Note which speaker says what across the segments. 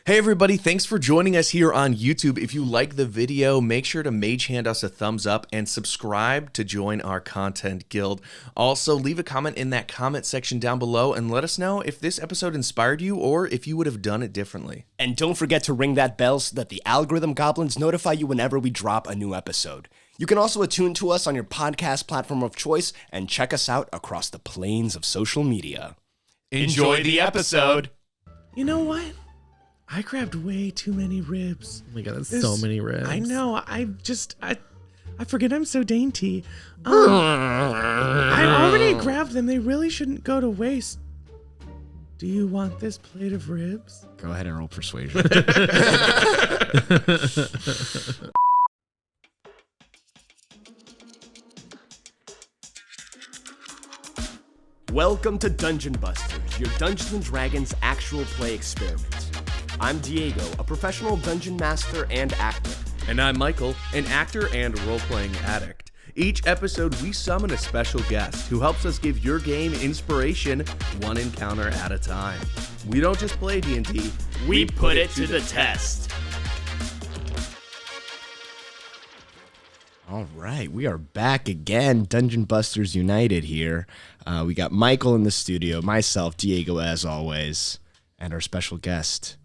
Speaker 1: Hey everybody, thanks for joining us here on YouTube. If you like the video, make sure to mage hand us a thumbs up and subscribe to join our content guild. Also, leave a comment in that comment section down below and let us know if this episode inspired you or if you would have done it differently.
Speaker 2: And don't forget to ring that bell so that the algorithm goblins notify you whenever we drop a new episode. You can also attune to us on your podcast platform of choice and check us out across the plains of social media.
Speaker 1: Enjoy the episode!
Speaker 3: You know what? I grabbed way too many ribs.
Speaker 4: Oh my god, that's so many ribs.
Speaker 3: I know. I forget I'm so dainty. I already grabbed them. They really shouldn't go to waste. Do you want this plate of ribs?
Speaker 2: Go ahead and roll persuasion. Welcome to Dungeon Busters, your Dungeons & Dragons actual play experiment. I'm Diego, a professional dungeon master and actor.
Speaker 1: And I'm Michael, an actor and role-playing addict. Each episode, we summon a special guest who helps us give your game inspiration one encounter at a time. We don't just play D&D,
Speaker 2: We put it to the test. All right, we are back again, Dungeon Busters United here. We got Michael in the studio, myself, Diego as always, and our special guest,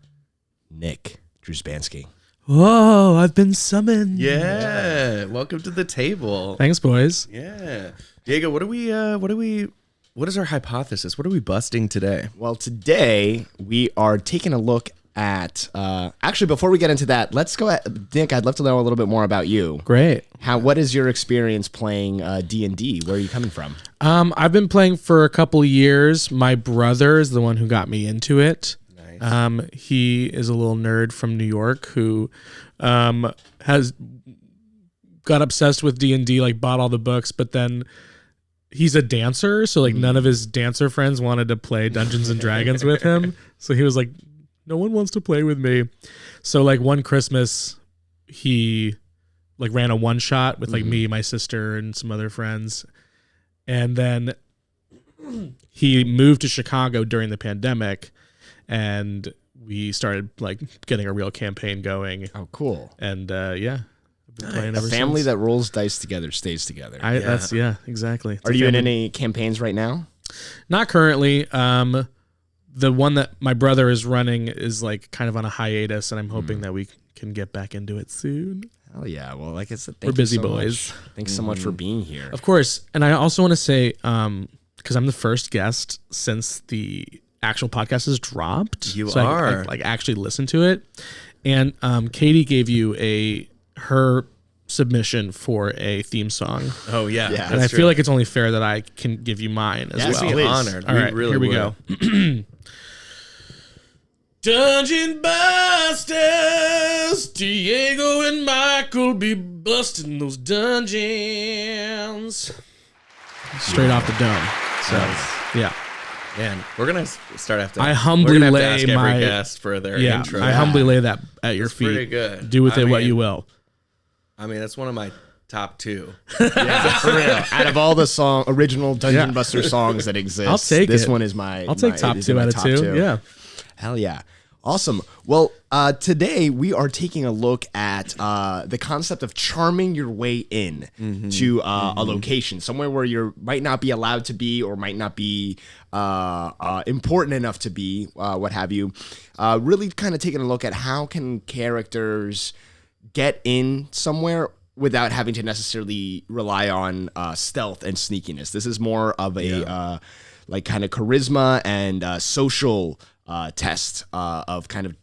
Speaker 2: Nick Druzbanski.
Speaker 3: Whoa, I've been summoned.
Speaker 1: Yeah, welcome to the table.
Speaker 4: Thanks, boys.
Speaker 1: Yeah. Diego, what is our hypothesis? What are we busting today?
Speaker 2: Well, today we are taking a look at, actually, before we get into that, let's go at, Nick, I'd love to know a little bit more about you.
Speaker 4: Great.
Speaker 2: What is your experience playing D&D? Where are you coming from?
Speaker 4: I've been playing for a couple years. My brother is the one who got me into it.
Speaker 1: Nice.
Speaker 4: He is a little nerd from New York who has got obsessed with D&D, like bought all the books, but then he's a dancer, so like none of his dancer friends wanted to play Dungeons and Dragons with him. So he was like, no one wants to play with me. So like one Christmas, he like ran a one shot with like me, my sister, and some other friends. And then he moved to Chicago during the pandemic, and we started like getting a real campaign going.
Speaker 2: Oh, cool.
Speaker 4: And yeah, I've been playing ever
Speaker 2: A family
Speaker 4: since.
Speaker 2: that rolls dice together stays together.
Speaker 4: That's exactly. It's
Speaker 2: Are
Speaker 4: a
Speaker 2: you in
Speaker 4: family.
Speaker 2: any campaigns right now?
Speaker 4: Not currently. The one that my brother is running is like kind of on a hiatus, and I'm hoping that we can get back into it soon.
Speaker 2: Hell yeah. Well, like I said,
Speaker 4: We're busy boys.
Speaker 2: Thanks so much for being here.
Speaker 4: Of course. And I also want to say, because I'm the first guest since the actual podcast has dropped.
Speaker 1: You
Speaker 4: so
Speaker 1: are.
Speaker 4: I like actually listened to it. And Katie gave you her submission for a theme song.
Speaker 1: Oh, yeah.
Speaker 2: Yeah.
Speaker 4: And I feel like it's only fair that I can give you mine as
Speaker 2: Yes,
Speaker 4: well.
Speaker 2: please.
Speaker 1: Honored.
Speaker 4: All right,
Speaker 1: really
Speaker 4: here we
Speaker 1: would.
Speaker 4: go. Dungeon Busters, Diego and Michael be busting those dungeons. Straight off the dome. So, yeah.
Speaker 1: Man, we're going to start after.
Speaker 4: I humbly
Speaker 1: we're gonna have
Speaker 4: lay
Speaker 1: to ask
Speaker 4: my-
Speaker 1: every guest for their
Speaker 4: Yeah,
Speaker 1: intro.
Speaker 4: I humbly lay that at your
Speaker 1: It's
Speaker 4: feet.
Speaker 1: pretty good.
Speaker 4: Do with
Speaker 1: I
Speaker 4: it what
Speaker 1: mean-
Speaker 4: you will.
Speaker 1: I mean, that's one of my top two.
Speaker 2: Yeah, for real. Out of all the original Dungeon
Speaker 4: Yeah.
Speaker 2: Buster songs that exist,
Speaker 4: I'll take
Speaker 2: this
Speaker 4: it.
Speaker 2: one is my.
Speaker 4: I'll take top two out of two. Yeah.
Speaker 2: Hell yeah. Awesome. Well, today we are taking a look at the concept of charming your way in to a location, somewhere where you might not be allowed to be or might not be important enough to be, what have you. Really kind of taking a look at how can characters get in somewhere without having to necessarily rely on stealth and sneakiness. This is more of a like kind of charisma and social test of kind of,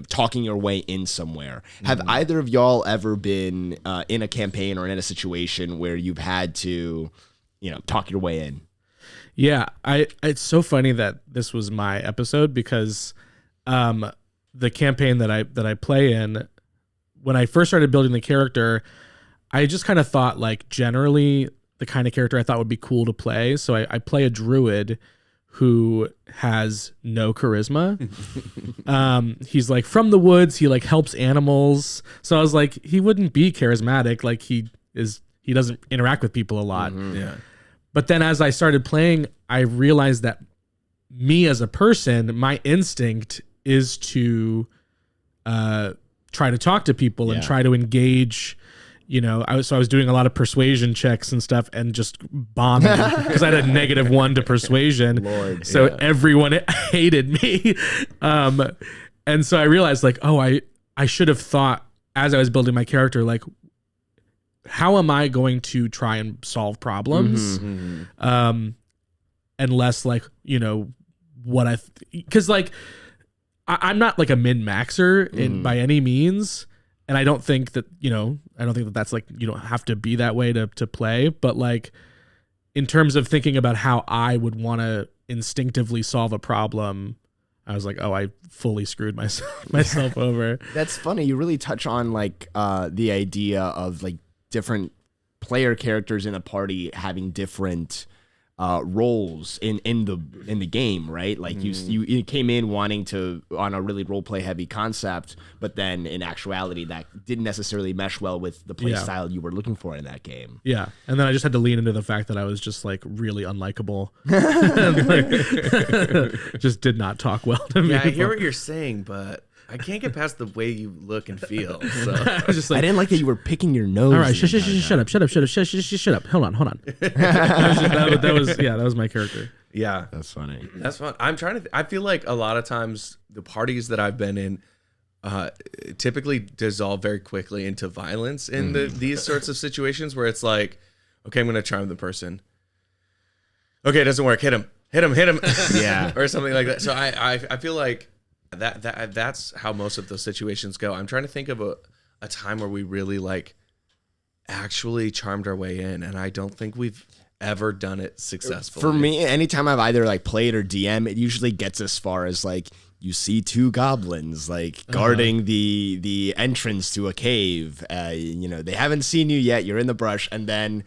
Speaker 2: talking your way in somewhere. Have either of y'all ever been in a campaign or in a situation where you've had to, talk your way in?
Speaker 4: Yeah, it's so funny that this was my episode because the campaign that I play in, when I first started building the character, I just kind of thought like generally the kind of character I thought would be cool to play. So I play a druid who has no charisma. He's like from the woods. He like helps animals. So I was like, he wouldn't be charismatic. Like he doesn't interact with people a lot.
Speaker 1: Yeah.
Speaker 4: But then as I started playing, I realized that me as a person, my instinct is to try to talk to people and try to engage. I was doing a lot of persuasion checks and stuff and just bombing because I had a -1 to persuasion.
Speaker 2: Lord,
Speaker 4: so everyone hated me. And so I realized like, I should have thought as I was building my character, like, how am I going to try and solve problems? And less like, what because like, I'm not like a min-maxer by any means. And I don't think that, that's like, you don't have to be that way to play. But like, in terms of thinking about how I would want to instinctively solve a problem, I was like, I fully screwed myself over.
Speaker 2: That's funny. You really touch on like the idea of like different player characters in a party having different roles in the game, right? Like you came in wanting to on a really role play heavy concept, but then in actuality that didn't necessarily mesh well with the play style you were looking for in that game.
Speaker 4: Yeah, and then I just had to lean into the fact that I was just like really unlikable, just did not talk well to me.
Speaker 1: Yeah, I hear what you're saying, but I can't get past the way you look and feel. So
Speaker 4: I was just like,
Speaker 2: I didn't like that you were picking your nose.
Speaker 4: All right, shut up. Hold on. That was my character.
Speaker 1: Yeah,
Speaker 2: That's funny.
Speaker 1: that's fun. I'm trying to. I feel like a lot of times the parties that I've been in typically dissolve very quickly into violence in these sorts of situations where it's like, okay, I'm going to charm the person. Okay, it doesn't work. Hit him.
Speaker 2: Yeah,
Speaker 1: or something like that. So I feel like that's how most of those situations go. I'm trying to think of a time where we really like actually charmed our way in, and I don't think we've ever done it successfully.
Speaker 2: For me, anytime I've either like played or DM, it usually gets as far as like you see two goblins like guarding the entrance to a cave. They haven't seen you yet. You're in the brush, and then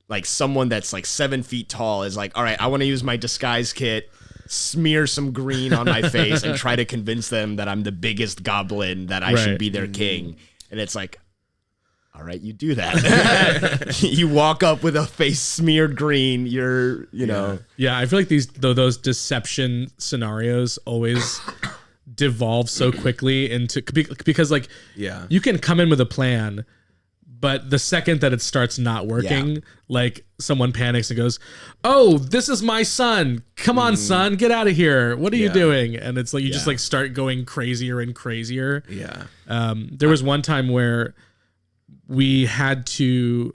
Speaker 2: like someone that's like 7 feet tall is like, all right, I want to use my disguise kit, smear some green on my face and try to convince them that I'm the biggest goblin, that I should be their king. And it's like, all right, you do that. You walk up with a face smeared green. You're,
Speaker 4: Yeah, I feel like those deception scenarios always devolve so quickly into, because like, you can come in with a plan, but the second that it starts not working, like someone panics and goes, "Oh, this is my son. Come on, son, get out of here. What are you doing?" And it's like, you just like start going crazier and crazier.
Speaker 1: Yeah.
Speaker 4: There was one time where we had to,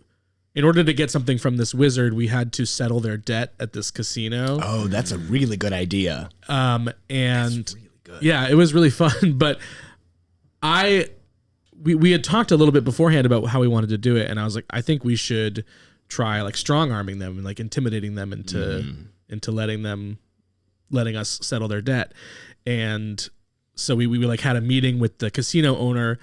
Speaker 4: in order to get something from this wizard, we had to settle their debt at this casino.
Speaker 2: Oh, that's a really good idea.
Speaker 4: And
Speaker 2: That's really good.
Speaker 4: yeah, it was really fun. But we had talked a little bit beforehand about how we wanted to do it, and I was like, I think we should try like strong arming them and like intimidating them into letting us settle their debt. And so we like had a meeting with the casino owner,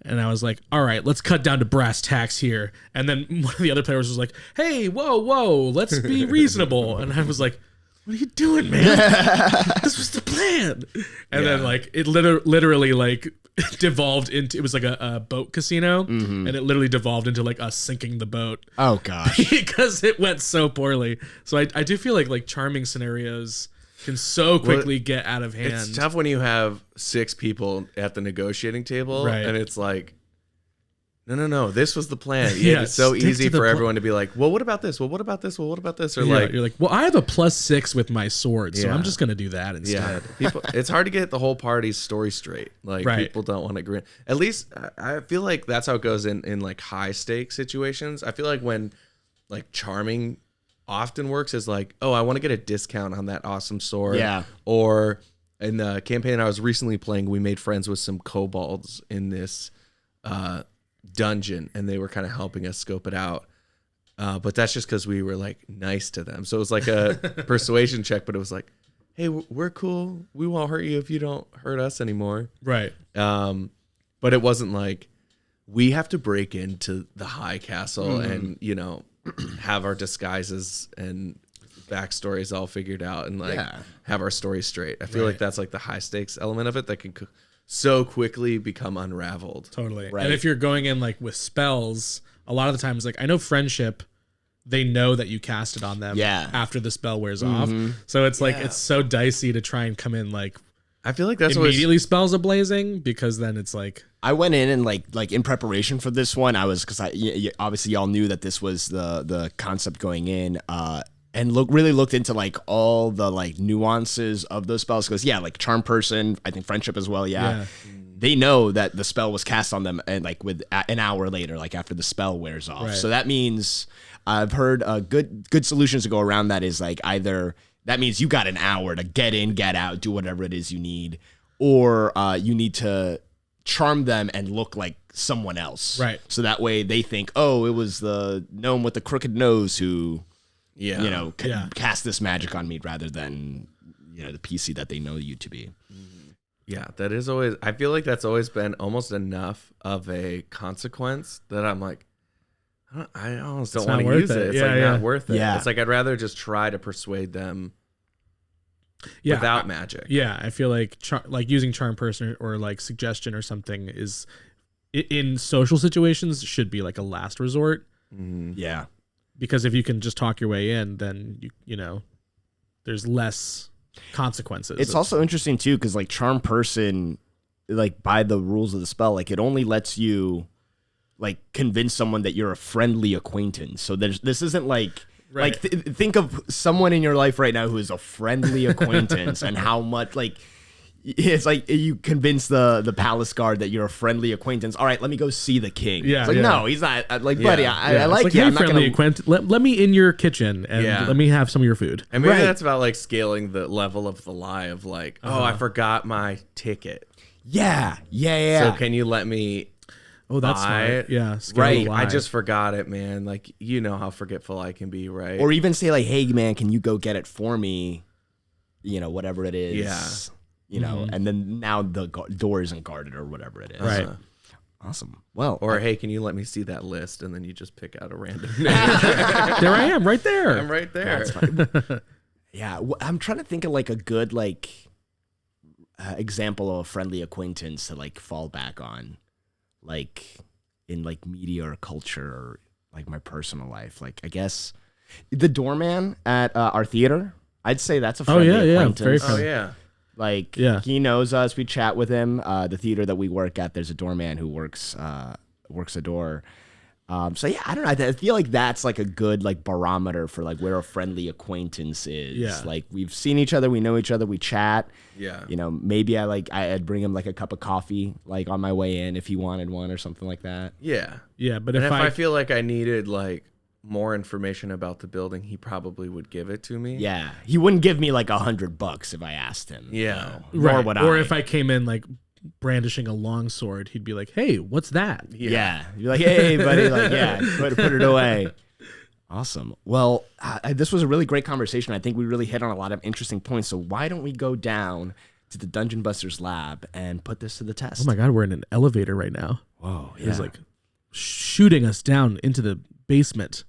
Speaker 4: and I was like, all right, let's cut down to brass tacks here. And then one of the other players was like, hey, whoa, let's be reasonable. And I was like, what are you doing, man? This was the plan. And then like it literally like devolved into, it was like a boat casino, and it literally devolved into like us sinking the boat.
Speaker 2: Oh gosh.
Speaker 4: Because it went so poorly. So I do feel like charming scenarios can so quickly get out of hand.
Speaker 1: It's tough when you have 6 people at the negotiating table, and it's like, no, this was the plan. It's so easy for everyone to be like, well, what about this? Well, what about this? Well, what about this? Or like,
Speaker 4: you're like, well, I have a +6 with my sword, so I'm just gonna do that instead.
Speaker 1: People, it's hard to get the whole party's story straight. Like people don't want to agree. At least I feel like that's how it goes in like high stakes situations. I feel like when like charming often works is like, oh, I want to get a discount on that awesome sword. Yeah. Or in the campaign I was recently playing, we made friends with some kobolds in this dungeon, and they were kind of helping us scope it out. But that's just because we were like nice to them. So it was like a persuasion check, but it was like, hey, we're cool. We won't hurt you if you don't hurt us anymore.
Speaker 4: Right.
Speaker 1: But it wasn't like we have to break into the high castle and, have our disguises and backstories all figured out and like have our story straight. I feel like that's like the high stakes element of it that can so quickly become unraveled.
Speaker 4: Totally. Right. And if you're going in like with spells, a lot of the times, like I know friendship, they know that you cast it on them after the spell wears off. So it's like, it's so dicey to try and come in like
Speaker 1: I feel like that's always
Speaker 4: immediately spells ablazing, because then it's like
Speaker 2: I went in and like in preparation for this one, I was, because obviously y'all knew that this was the concept going in, and really looked into like all the like nuances of those spells, because like charm person, I think friendship as well,
Speaker 4: yeah.
Speaker 2: they know that the spell was cast on them and like with an hour later, like after the spell wears off.
Speaker 4: Right.
Speaker 2: So that means I've heard good solutions to go around that is like either that means you got an hour to get in, get out, do whatever it is you need, or you need to charm them and look like someone else.
Speaker 4: Right.
Speaker 2: So that way they think, oh, it was the gnome with the crooked nose who, cast this magic on me, rather than, the PC that they know you to be.
Speaker 1: Yeah, that is always, I feel like that's always been almost enough of a consequence that I'm like, I almost don't want to use it. It's not worth it.
Speaker 2: Yeah.
Speaker 1: It's like I'd rather just try to persuade them without magic.
Speaker 4: Yeah, I feel like like using charm person or like suggestion or something is in social situations should be like a last resort.
Speaker 1: Mm-hmm.
Speaker 2: Yeah.
Speaker 4: Because if you can just talk your way in, then you know there's less consequences.
Speaker 2: It's also interesting too, because like charm person, like by the rules of the spell, like it only lets you like convince someone that you're a friendly acquaintance. So this isn't like
Speaker 4: Right.
Speaker 2: think of someone in your life right now who is a friendly acquaintance and how much like it's like you convince the palace guard that you're a friendly acquaintance. All right, let me go see the king.
Speaker 4: Yeah,
Speaker 2: it's like,
Speaker 4: yeah.
Speaker 2: no, he's not. Like, buddy, I
Speaker 4: It's
Speaker 2: like you.
Speaker 4: Hey,
Speaker 2: I'm not
Speaker 4: friendly
Speaker 2: gonna.
Speaker 4: acquaintance, let me in your kitchen and let me have some of your food.
Speaker 1: And maybe
Speaker 2: Right.
Speaker 1: that's about like scaling the level of the lie of like, oh, I forgot my ticket.
Speaker 2: Yeah.
Speaker 1: So can you let me?
Speaker 4: Oh, that's
Speaker 1: buy
Speaker 4: smart.
Speaker 1: it?
Speaker 4: Yeah, scale
Speaker 2: Right.
Speaker 4: the lie.
Speaker 1: I just forgot it, man. Like, you know how forgetful I can be, right?
Speaker 2: Or even say like, hey man, can you go get it for me? Whatever it is.
Speaker 1: Yeah.
Speaker 2: And then now the door isn't guarded or whatever it is.
Speaker 4: Right.
Speaker 2: Awesome. Well,
Speaker 1: Or hey, can you let me see that list? And then you just pick out a random name.
Speaker 4: there I am, right there.
Speaker 1: I'm right there.
Speaker 2: yeah, I'm trying to think of like a good like example of a friendly acquaintance to like fall back on, like in like media or culture or like my personal life. Like I guess the doorman at our theater. I'd say that's a friendly acquaintance.
Speaker 4: Very
Speaker 1: Oh
Speaker 4: friendly.
Speaker 1: yeah.
Speaker 2: Like
Speaker 4: Yeah.
Speaker 2: he knows us. We chat with him. The theater that we work at, there's a doorman who works a door. So yeah, I don't know. I feel like that's like a good like barometer for like where a friendly acquaintance is.
Speaker 4: Yeah.
Speaker 2: Like we've seen each other, we know each other, we chat.
Speaker 1: Yeah.
Speaker 2: Maybe I'd bring him like a cup of coffee like on my way in if he wanted one or something like that.
Speaker 1: Yeah.
Speaker 4: Yeah, but
Speaker 1: And
Speaker 4: if
Speaker 1: if I feel like I needed like more information about the building, he probably would give it to me.
Speaker 2: Yeah, he wouldn't give me like $100 if I asked him.
Speaker 1: Yeah.
Speaker 2: Nor would I.
Speaker 4: Or if I came in like brandishing a long sword, he'd be like, "Hey, what's that?"
Speaker 2: Yeah. You're like, hey, buddy, like, yeah, put it away. Awesome. Well, this was a really great conversation. I think we really hit on a lot of interesting points. So why don't we go down to the Dungeon Busters lab and put this to the test?
Speaker 4: Oh my god, we're in an elevator right now.
Speaker 2: Whoa. Yeah.
Speaker 4: It's like shooting us down into the basement.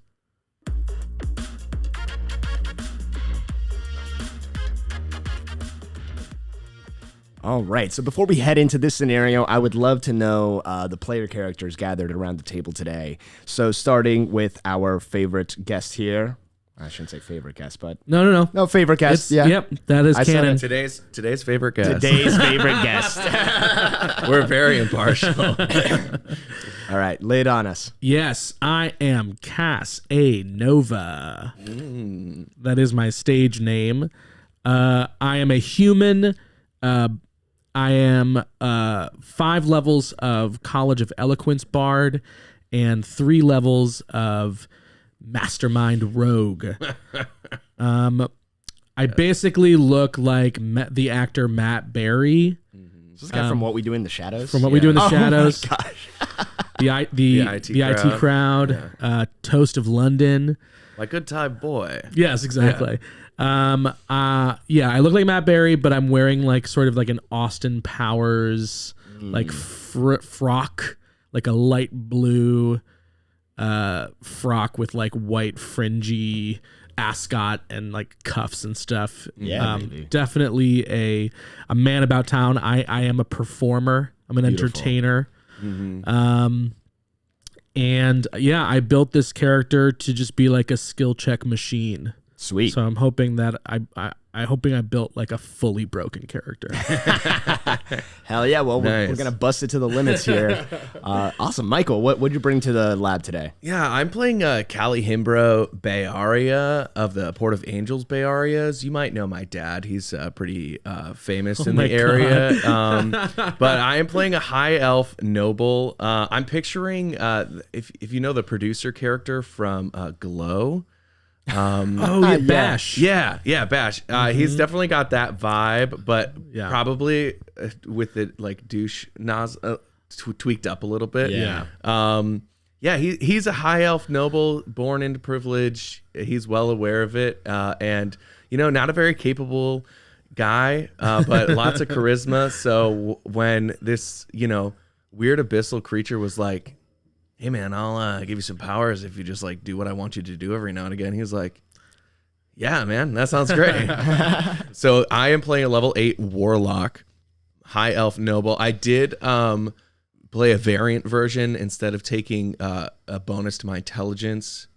Speaker 2: All right. So before we head into this scenario, I would love to know the player characters gathered around the table today. So starting with our favorite guest here. I shouldn't say favorite guest, but
Speaker 4: No,
Speaker 2: favorite guest. Yeah.
Speaker 4: Yep, that is
Speaker 2: I said
Speaker 4: canon.
Speaker 1: Today's favorite guest.
Speaker 2: Today's favorite guest.
Speaker 1: We're very impartial.
Speaker 2: All right. Lay it on us.
Speaker 4: Yes, I am Cass A. Nova. That is my stage name. I am a human. I am 5 levels of College of Eloquence Bard and 3 levels of Mastermind Rogue. I basically look like the actor Matt Berry.
Speaker 2: Is this guy from What We Do in the Shadows?
Speaker 4: From What We Do in the Shadows.
Speaker 2: Oh my gosh.
Speaker 4: The IT crowd. Toast of London.
Speaker 1: My good time boy.
Speaker 4: Yes, exactly. I look like Matt Berry, but I'm wearing like sort of like an Austin Powers like frock, like a light blue frock with like white fringy ascot and like cuffs and stuff.
Speaker 2: Yeah, maybe.
Speaker 4: Definitely a man about town. I am a performer. I'm an entertainer. And yeah, I built this character to just be like a skill check machine.
Speaker 2: Sweet.
Speaker 4: So I'm hoping that I'm hoping I built like a fully broken character.
Speaker 2: Hell yeah. Well, we're
Speaker 1: Nice.
Speaker 2: going to bust it to the limits here. Awesome. Michael, what did you bring to the lab today?
Speaker 1: Yeah, I'm playing Calihimbro Bayarea of the Port of Angels Bay Areas. You might know my dad. He's pretty famous in
Speaker 4: my
Speaker 1: the area. But I am playing a high elf noble. I'm picturing, if you know the producer character from Glow.
Speaker 4: Bash.
Speaker 1: Yeah, Bash. He's definitely got that vibe, but
Speaker 4: Yeah.
Speaker 1: probably with it like douche tweaked up a little bit.
Speaker 4: Yeah.
Speaker 1: He's a high elf noble, born into privilege. He's well aware of it, and not a very capable guy, but lots of charisma. So when this weird abyssal creature was like, hey man, I'll give you some powers if you just like do what I want you to do every now and again. He was like, yeah, man, that sounds great. So I am playing a level 8 warlock, high elf noble. I did play a variant version instead of taking a bonus to my intelligence,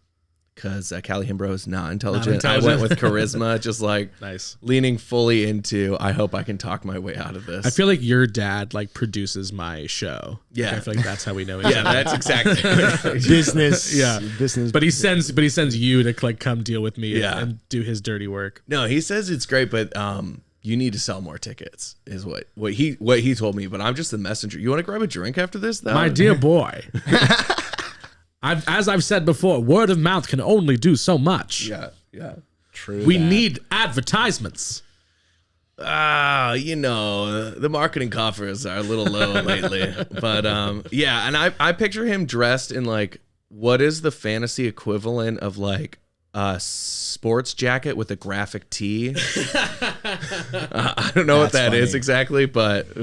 Speaker 1: because Calihimbro is not intelligent. I went with charisma, just like
Speaker 4: Nice.
Speaker 1: leaning fully into, I hope I can talk my way out of this.
Speaker 4: I feel like your dad like produces my show.
Speaker 1: Yeah.
Speaker 4: I feel like that's how we know each
Speaker 1: yeah,
Speaker 4: other.
Speaker 1: that's exactly
Speaker 2: Business.
Speaker 4: Yeah.
Speaker 2: Business.
Speaker 4: But he sends you to like come deal with me
Speaker 1: Yeah.
Speaker 4: and do his dirty work.
Speaker 1: No, he says it's great, but you need to sell more tickets, is what he told me. But I'm just the messenger. You want to grab a drink after this, though?
Speaker 4: My dear boy. As I've said before, word of mouth can only do so much.
Speaker 1: Yeah.
Speaker 2: True.
Speaker 4: We need advertisements.
Speaker 1: The marketing coffers are a little low lately. But and I picture him dressed in like, what is the fantasy equivalent of like a sports jacket with a graphic tee? I don't know what
Speaker 2: That's
Speaker 1: that is
Speaker 2: funny.
Speaker 1: exactly, but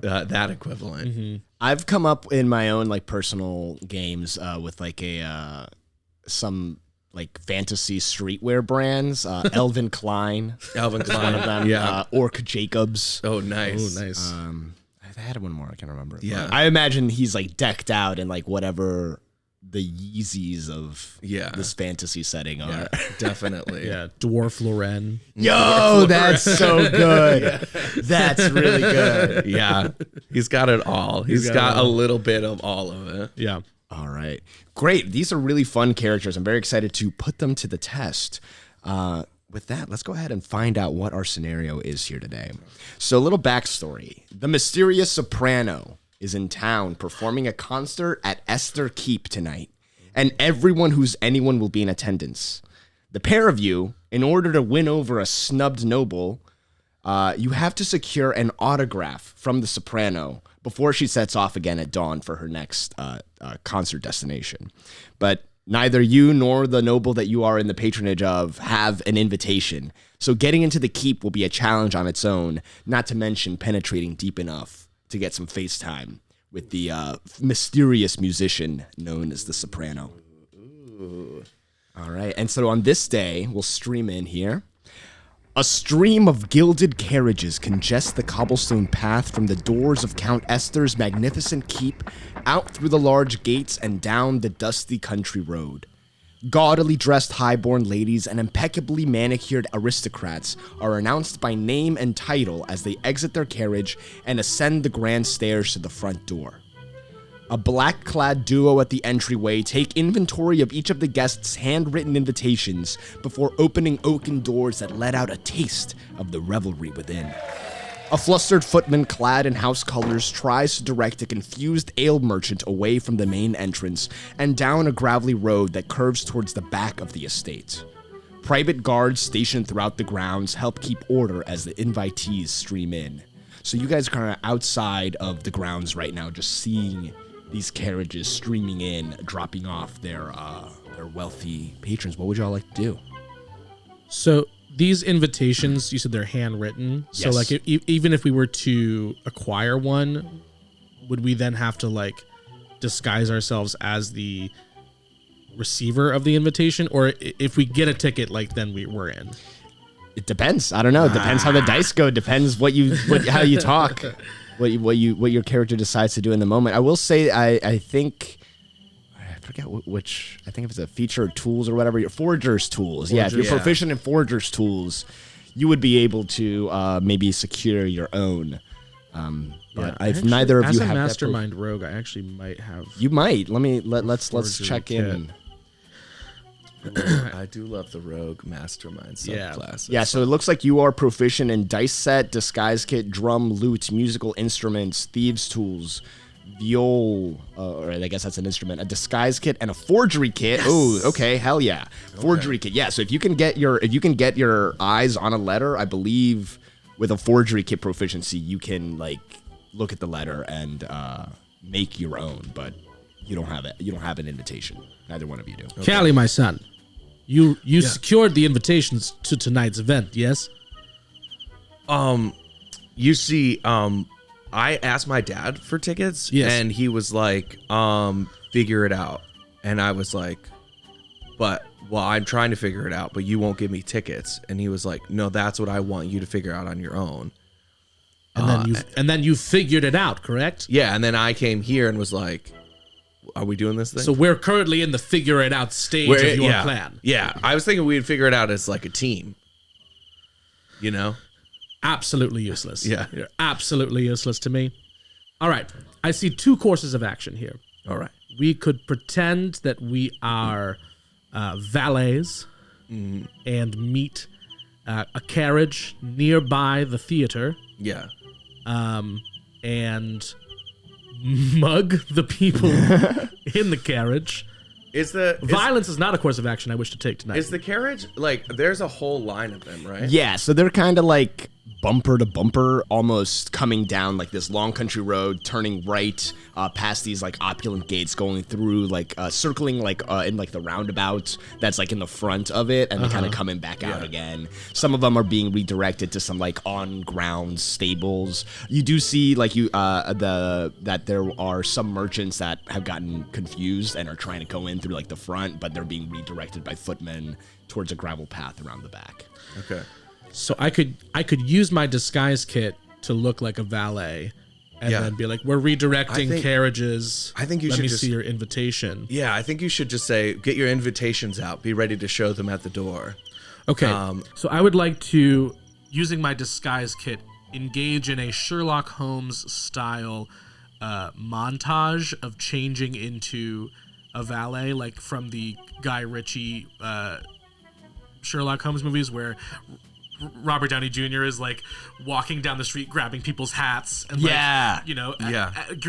Speaker 1: that equivalent.
Speaker 4: Mm-hmm.
Speaker 2: I've come up in my own like personal games with like some like fantasy streetwear brands. Elvin Klein,
Speaker 1: Alvin Klein.
Speaker 2: one of them.
Speaker 1: Yeah.
Speaker 2: Orc Jacobs.
Speaker 1: Oh, nice.
Speaker 4: Oh, nice.
Speaker 2: I had one more. I can't remember.
Speaker 1: Yeah.
Speaker 2: But I imagine he's like decked out in like whatever the Yeezys of this fantasy setting are.
Speaker 1: Yeah, definitely.
Speaker 4: Yeah, Dwarf Loren.
Speaker 2: Yo, that's so good. That's really good.
Speaker 1: Yeah. He's got it all. He's got a little bit of all of it.
Speaker 4: Yeah.
Speaker 2: All right. Great. These are really fun characters. I'm very excited to put them to the test. With that, let's go ahead and find out what our scenario is here today. So, a little backstory. The mysterious Soprano is in town performing a concert at Esther Keep tonight, and everyone who's anyone will be in attendance. The pair of you, in order to win over a snubbed noble, you have to secure an autograph from the Soprano before she sets off again at dawn for her next concert destination. But neither you nor the noble that you are in the patronage of have an invitation. So getting into the keep will be a challenge on its own, not to mention penetrating deep enough to get some face time with the mysterious musician known as the Soprano. All right, and so on this day, we'll stream in here. A stream of gilded carriages congest the cobblestone path from the doors of Count Esther's magnificent keep out through the large gates and down the dusty country road. Gaudily dressed highborn ladies and impeccably manicured aristocrats are announced by name and title as they exit their carriage and ascend the grand stairs to the front door. A black-clad duo at the entryway take inventory of each of the guests' handwritten invitations before opening oaken doors that let out a taste of the revelry within. A flustered footman clad in house colors tries to direct a confused ale merchant away from the main entrance and down a gravelly road that curves towards the back of the estate. Private guards stationed throughout the grounds help keep order as the invitees stream in. So you guys are kind of outside of the grounds right now, just seeing these carriages streaming in, dropping off their wealthy patrons. What would y'all like to do?
Speaker 4: So these invitations, you said they're handwritten. So
Speaker 2: Yes.
Speaker 4: like even if we were to acquire one, would we then have to like disguise ourselves as the receiver of the invitation? Or if we get a ticket, like then we're in?
Speaker 2: It depends. I don't know. It depends how the dice go. Depends how you talk. What your character decides to do in the moment. I will say I think I forget which. I think if it's a feature or tools or whatever. Your forger's tools. Yeah, if you're
Speaker 1: Yeah.
Speaker 2: proficient in forger's tools, you would be able to maybe secure your own. But if neither of you have
Speaker 4: as a
Speaker 2: that
Speaker 4: mastermind rogue, I actually might have.
Speaker 2: you might. Let's
Speaker 4: Forgery
Speaker 2: check
Speaker 4: kit.
Speaker 2: in.
Speaker 1: I do love the rogue mastermind
Speaker 4: Yeah.
Speaker 1: subclasses.
Speaker 2: Yeah, so it looks like you are proficient in dice set, disguise kit, drum, lute, musical instruments, thieves' tools, viol, or I guess that's an instrument, a disguise kit, and a forgery kit. Yes. Oh, okay, hell yeah, forgery kit. Yeah, so if you can get your eyes on a letter, I believe with a forgery kit proficiency, you can like look at the letter and make your own, but you don't have it. You don't have an invitation. Neither one of you do.
Speaker 5: Callie, my son, you secured the invitations to tonight's event, yes?
Speaker 1: You see, I asked my dad for tickets,
Speaker 5: Yes.
Speaker 1: and he was like, figure it out. And I was like, I'm trying to figure it out, but you won't give me tickets. And he was like, no, that's what I want you to figure out on your own.
Speaker 5: And then you figured it out, correct?
Speaker 1: Yeah, and then I came here and was like, are we doing this thing?
Speaker 5: So we're currently in the figure it out stage of your plan.
Speaker 1: Yeah, I was thinking we'd figure it out as like a team. You know?
Speaker 5: Absolutely useless.
Speaker 1: Yeah.
Speaker 5: You're absolutely useless to me. All right. I see two courses of action here.
Speaker 1: All right.
Speaker 5: We could pretend that we are valets and meet a carriage nearby the theater
Speaker 1: Yeah.
Speaker 5: and mug the people in the carriage. Violence is not a course of action I wish to take tonight.
Speaker 1: Is the carriage, like, there's a whole line of them, right?
Speaker 2: Yeah, so they're kind of like bumper to bumper, almost coming down like this long country road, turning right past these like opulent gates, going through like circling like in like the roundabout that's like in the front of it, and then kind of coming back out again. Some of them are being redirected to some like on ground stables. You do see like that there are some merchants that have gotten confused and are trying to go in through like the front, but they're being redirected by footmen towards a gravel path around the back.
Speaker 1: Okay.
Speaker 5: So I could use my disguise kit to look like a valet, and then be like, "We're redirecting carriages."
Speaker 1: I think you
Speaker 5: Let
Speaker 1: should
Speaker 5: me
Speaker 1: just
Speaker 5: see your invitation.
Speaker 1: Yeah, I think you should just say, get your invitations out. Be ready to show them at the door.
Speaker 5: Okay. So I would like to, using my disguise kit, engage in a Sherlock Holmes style montage of changing into a valet, like from the Guy Ritchie Sherlock Holmes movies, where Robert Downey Jr. is like walking down the street grabbing people's hats and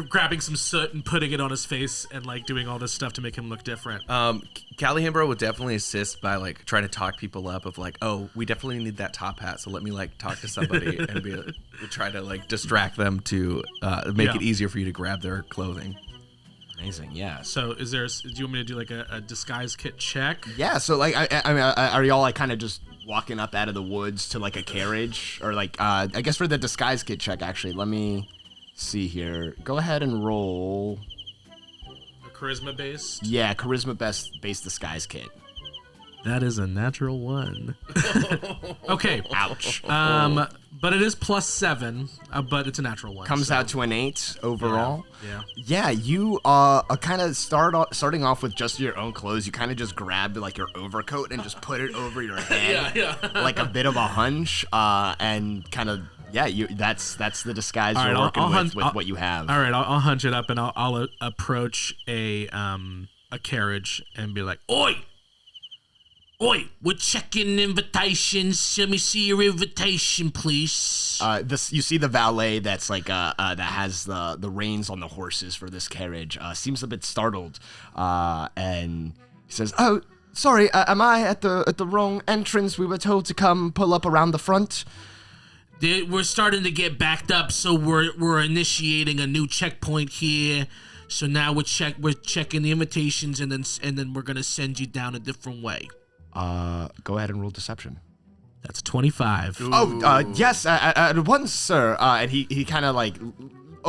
Speaker 5: grabbing some soot and putting it on his face and like doing all this stuff to make him look different.
Speaker 1: Calihimbro would definitely assist by like trying to talk people up of like, oh, we definitely need that top hat, so let me like talk to somebody and try to like distract them to make it easier for you to grab their clothing.
Speaker 2: Amazing, yeah.
Speaker 5: So do you want me to do like a disguise kit check?
Speaker 2: Yeah, so like, I mean, are y'all like kind of just walking up out of the woods to like a carriage, or like, I guess for the disguise kit check, actually, let me see here. Go ahead and roll.
Speaker 5: A charisma based?
Speaker 2: Yeah, charisma based disguise kit.
Speaker 5: That is a natural one. Okay.
Speaker 2: Ouch.
Speaker 5: But it is +7, but it's a natural one.
Speaker 2: Comes out to an 8 overall.
Speaker 5: Yeah.
Speaker 2: Yeah, you are kind of starting off with just your own clothes. You kind of just grab like your overcoat and just put it over your head, like a bit of a hunch, and kind of that's the disguise you're working with what you have.
Speaker 5: All right, I'll hunch it up and I'll approach a carriage and be like, Oi, we're checking invitations. Let me see your invitation, please.
Speaker 2: You see the valet that's like that has the reins on the horses for this carriage. Seems a bit startled, and he says, "Oh, sorry, am I at the wrong entrance? We were told to come pull up around the front."
Speaker 5: We're starting to get backed up, so we're initiating a new checkpoint here. So now we're checking the invitations, and then we're gonna send you down a different way.
Speaker 2: Go ahead and roll deception.
Speaker 5: That's 25.
Speaker 2: Yes, at once, sir. And he kind of like,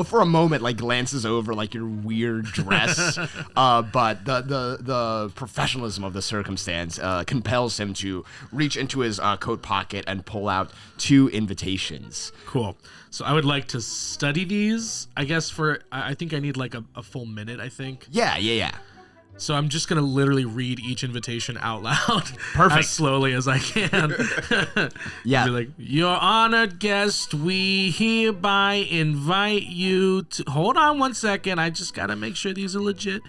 Speaker 2: for a moment, like glances over like your weird dress, but the professionalism of the circumstance compels him to reach into his coat pocket and pull out 2 invitations.
Speaker 5: Cool. So I would like to study these. I guess I think I need like a full minute. I think.
Speaker 2: Yeah.
Speaker 5: So I'm just gonna literally read each invitation out loud,
Speaker 2: Perfect.
Speaker 5: as slowly as I can.
Speaker 2: Yeah.
Speaker 5: Be like, your honored guest, we hereby invite you to. Hold on one second. I just gotta make sure these are legit.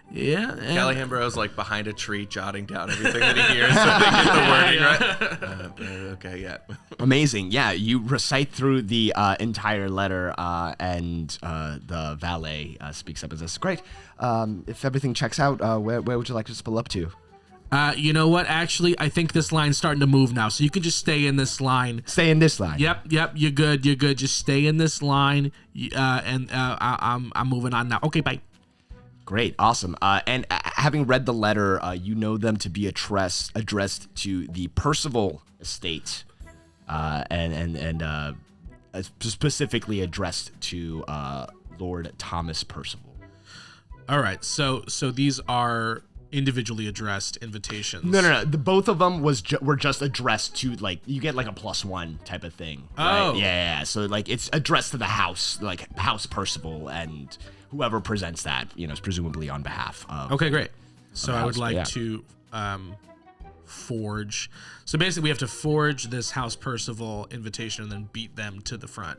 Speaker 5: Yeah.
Speaker 1: Calihimbro's like behind a tree, jotting down everything that he hears, so they get the wording right. Okay, yeah.
Speaker 2: Amazing. Yeah, you recite through the entire letter, and the valet speaks up and says, "Great. If everything checks out, where would you like us to pull up to?"
Speaker 5: You know what? Actually, I think this line's starting to move now, so you can just stay in this line.
Speaker 2: Stay in this line.
Speaker 5: Yep. You're good. Just stay in this line, and I'm moving on now. Okay, bye.
Speaker 2: Great, awesome. And having read the letter, you know them to be addressed to the Percival estate, and specifically addressed to Lord Thomas Percival.
Speaker 5: All right. So these are individually addressed invitations.
Speaker 2: No. Both of them were just addressed to, like, you get like a +1 type of thing. Right?
Speaker 5: Oh.
Speaker 2: Yeah. So like it's addressed to the house, like House Percival, and whoever presents that, is presumably on behalf of.
Speaker 5: Okay, great. So I would
Speaker 2: house,
Speaker 5: like
Speaker 2: yeah.
Speaker 5: to forge. So basically, we have to forge this House Percival invitation and then beat them to the front.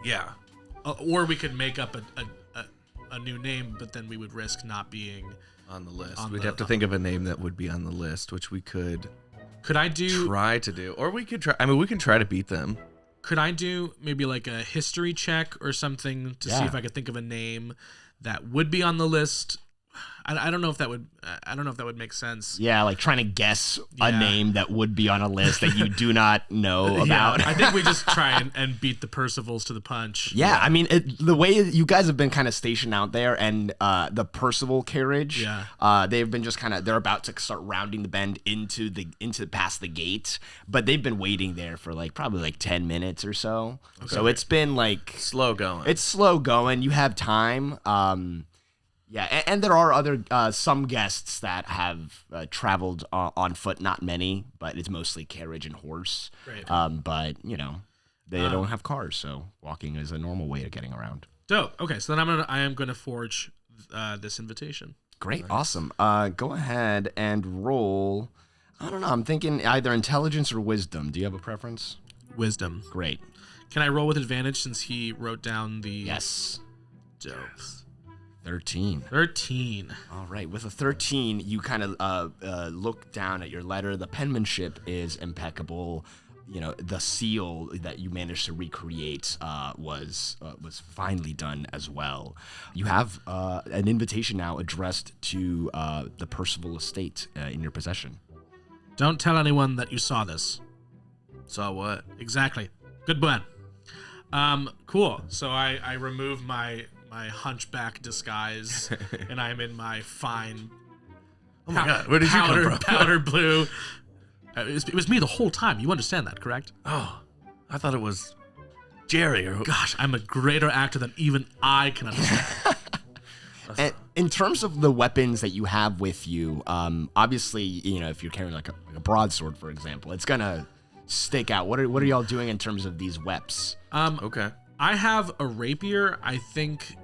Speaker 1: Yeah.
Speaker 5: Or we could make up a new name, but then we would risk not being
Speaker 1: On the list. We'd have to think of a name that would be on the list, which we could
Speaker 5: Could I do?
Speaker 1: try to do. Or we could try. I mean, we can try to beat them.
Speaker 5: Could I do maybe like a history check or something to see
Speaker 2: Yeah.
Speaker 5: if I could think of a name that would be on the list? I don't know if that would. I don't know if that would make sense.
Speaker 2: Yeah, like trying to guess a
Speaker 5: Yeah.
Speaker 2: name that would be on a list that you do not know about.
Speaker 5: Yeah, I think we just try and beat the Percivals to the punch.
Speaker 2: Yeah, I mean, the way you guys have been kind of stationed out there, and the Percival carriage, they've been just kind of, they're about to start rounding the bend into past the gate, but they've been waiting there for probably 10 minutes or so. Okay. So it's been
Speaker 1: Slow going.
Speaker 2: it's slow going. You have time. Yeah, and there are other some guests that have traveled on foot. Not many, but it's mostly carriage and horse.
Speaker 5: Right.
Speaker 2: But they don't have cars, so walking is a normal way of getting around.
Speaker 5: Dope. Okay, so then I am gonna forge this invitation.
Speaker 2: Great, awesome. Go ahead and roll. I don't know. I'm thinking either intelligence or wisdom. Do you have a preference?
Speaker 5: Wisdom.
Speaker 2: Great.
Speaker 5: Can I roll with advantage since he wrote down the?
Speaker 2: Yes.
Speaker 5: Dope.
Speaker 2: 13.
Speaker 5: 13.
Speaker 2: All right. With a 13, you kind of look down at your letter. The penmanship is impeccable. The seal that you managed to recreate was finely done as well. You have an invitation now addressed to the Percival estate in your possession.
Speaker 5: Don't tell anyone that you saw this.
Speaker 1: Saw what?
Speaker 5: Exactly. Good plan. Cool. So I remove my hunchback disguise, and I'm in my fine.
Speaker 1: Oh my God! Where did you come from?
Speaker 5: Powder blue. It was me the whole time. You understand that, correct?
Speaker 1: Oh, I thought it was Jerry.
Speaker 5: Gosh, I'm a greater actor than even I can understand.
Speaker 2: And in terms of the weapons that you have with you, obviously, if you're carrying like a broadsword, for example, it's gonna stick out. What are y'all doing in terms of these weps?
Speaker 1: Okay.
Speaker 5: I have a rapier. I think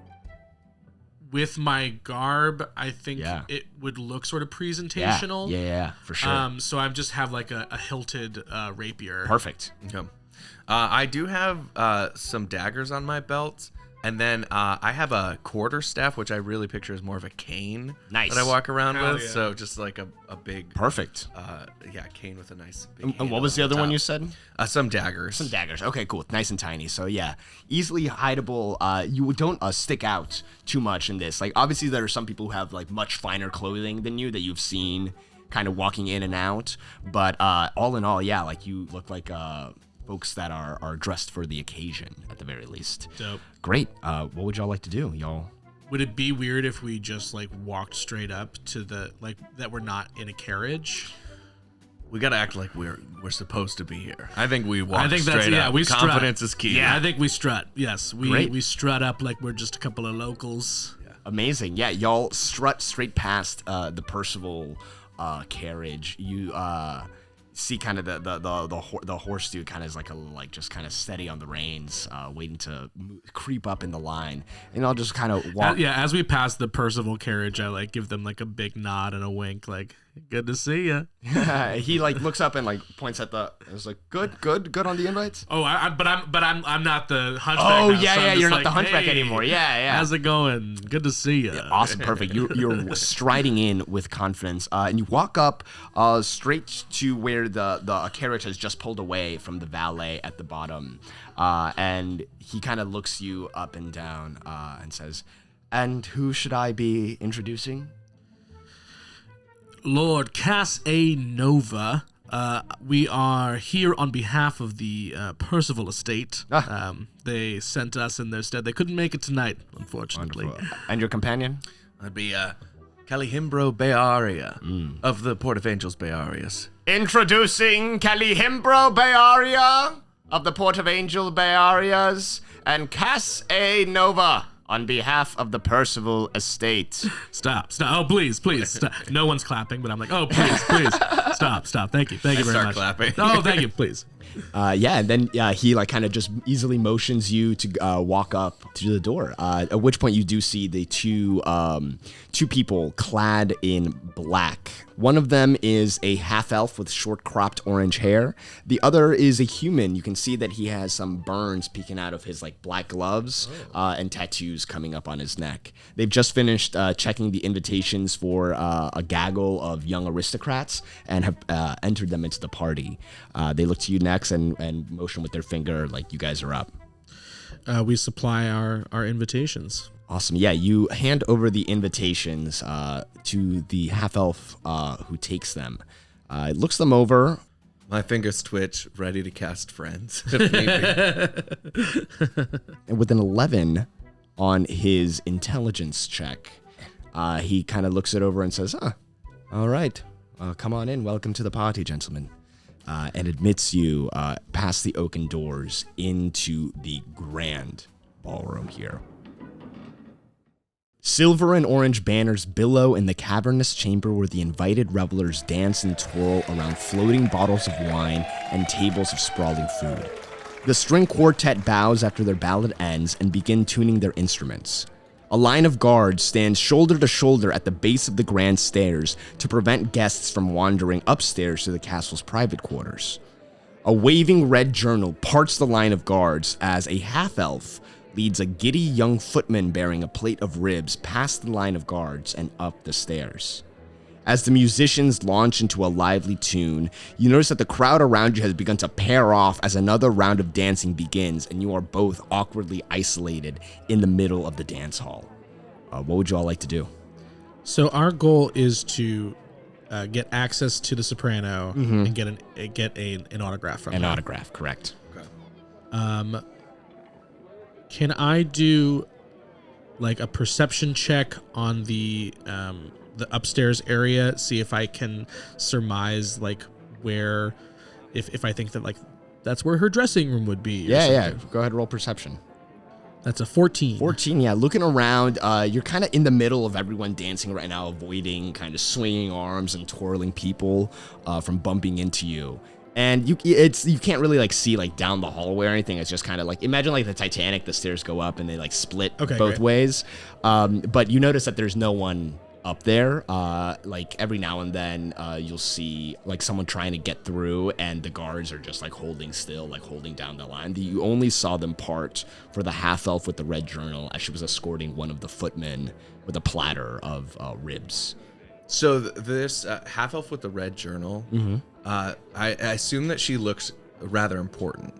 Speaker 5: with my garb, I think it would look sort of presentational.
Speaker 2: Yeah, for sure.
Speaker 5: So I just have like a hilted rapier.
Speaker 2: Perfect.
Speaker 1: Okay. I do have some daggers on my belt, and then I have a quarterstaff, which I really picture as more of a cane
Speaker 2: Nice.
Speaker 1: that I walk around
Speaker 5: Hell
Speaker 1: with.
Speaker 5: yeah.
Speaker 1: So just like a big,
Speaker 2: Perfect.
Speaker 1: cane with a nice big
Speaker 2: And
Speaker 1: handle
Speaker 2: what was the
Speaker 1: on
Speaker 2: other one
Speaker 1: top.
Speaker 2: you said?
Speaker 1: Some daggers.
Speaker 2: Some daggers. Okay, cool. Nice and tiny. So yeah, easily hideable. You don't stick out too much in this. Like obviously there are some people who have much finer clothing than you that you've seen kind of walking in and out. But all in all, yeah, you look like folks that are dressed for the occasion at the very least.
Speaker 5: Dope.
Speaker 2: Great. What would y'all like to do, y'all?
Speaker 5: Would it be weird if we just walked straight up to the that we're not in a carriage?
Speaker 1: We gotta act like we're supposed to be here. I think we walk
Speaker 5: I think
Speaker 1: straight
Speaker 5: that's
Speaker 1: up.
Speaker 5: we
Speaker 1: Confidence
Speaker 5: strut.
Speaker 1: is key.
Speaker 5: Yeah, I think we strut. Yes,
Speaker 2: Great.
Speaker 5: we strut up like we're just a couple of locals.
Speaker 2: Amazing. Yeah, y'all strut straight past the Percival carriage. You see kind of the horse dude kind of is like just kind of steady on the reins, waiting to creep up in the line, and I'll just kind of walk.
Speaker 5: As we pass the Percival carriage, I like give them like a big nod and a wink, like good to see you.
Speaker 2: He like looks up and like points at the. It's like good on the invites.
Speaker 5: Oh, I'm not the hunchback.
Speaker 2: Oh
Speaker 5: now,
Speaker 2: yeah,
Speaker 5: so I'm
Speaker 2: you're
Speaker 5: just
Speaker 2: not the hunchback
Speaker 5: hey,
Speaker 2: anymore. Yeah.
Speaker 5: How's it going? Good to see you.
Speaker 2: Yeah, awesome, perfect. You're striding in with confidence, and you walk up straight to where the carriage has just pulled away from the valet at the bottom, and he kind of looks you up and down and says, "And who should I be introducing?"
Speaker 5: Lord Cass A. Nova. We are here on behalf of the Percival estate. They sent us in their stead. They couldn't make it tonight, unfortunately.
Speaker 2: Wonderful. And your companion?
Speaker 1: I'd be Calihimbro Bayarea of the Port of Angels Bayarias.
Speaker 2: Introducing Calihimbro Bayarea of the Port of Angel Bayarias and Cass A. Nova on behalf of the Percival estate.
Speaker 5: Stop. Oh, please, stop. No one's clapping, but I'm like, oh, please. Stop. Thank you very
Speaker 1: start
Speaker 5: much.
Speaker 1: Clapping.
Speaker 5: Oh, thank you, please.
Speaker 2: And then he like kind of just easily motions you to walk up to the door. At which point you do see the two people clad in black. One of them is a half elf with short cropped orange hair. The other is a human. You can see that he has some burns peeking out of his like black gloves and tattoos coming up on his neck. They've just finished checking the invitations for a gaggle of young aristocrats and have entered them into the party. They look to you next and motion with their finger like you guys are up.
Speaker 4: We supply our invitations.
Speaker 2: Awesome. Yeah, you hand over the invitations to the half-elf who takes them. Looks them over.
Speaker 1: My fingers twitch, ready to cast friends. If need be.
Speaker 2: And with an 11 on his intelligence check, he kind of looks it over and says, all right, come on in. Welcome to the party, gentlemen. And admits you past the oaken doors into the grand ballroom here. Silver and orange banners billow in the cavernous chamber where the invited revelers dance and twirl around floating bottles of wine and tables of sprawling food. The string quartet bows after their ballad ends and begin tuning their instruments. A line of guards stands shoulder to shoulder at the base of the grand stairs to prevent guests from wandering upstairs to the castle's private quarters. A waving red journal parts the line of guards as a half-elf leads a giddy young footman bearing a plate of ribs past the line of guards and up the stairs. As the musicians launch into a lively tune, you notice that the crowd around you has begun to pair off as another round of dancing begins, and you are both awkwardly isolated in the middle of the dance hall. What would you all like to do?
Speaker 4: So our goal is to get access to the Soprano and get an autograph from
Speaker 2: An
Speaker 4: him.
Speaker 2: autograph, correct.
Speaker 4: Can I do like a perception check on the upstairs area, see if I can surmise like where, if I think that like that's where her dressing room would be?
Speaker 2: Yeah. Go ahead, roll perception.
Speaker 4: That's a 14.
Speaker 2: 14, yeah. Looking around, you're kind of in the middle of everyone dancing right now, avoiding kind of swinging arms and twirling people from bumping into you. And you can't really like see like down the hallway or anything. It's just kind of like, imagine like the Titanic, the stairs go up and they like split both ways. But you notice that there's no one up there. Like every now and then you'll see like someone trying to get through and the guards are just like holding still, like holding down the line. You only saw them part for the half-elf with the red journal as she was escorting one of the footmen with a platter of ribs.
Speaker 1: So this half-elf with the red journal, I assume that she looks rather important.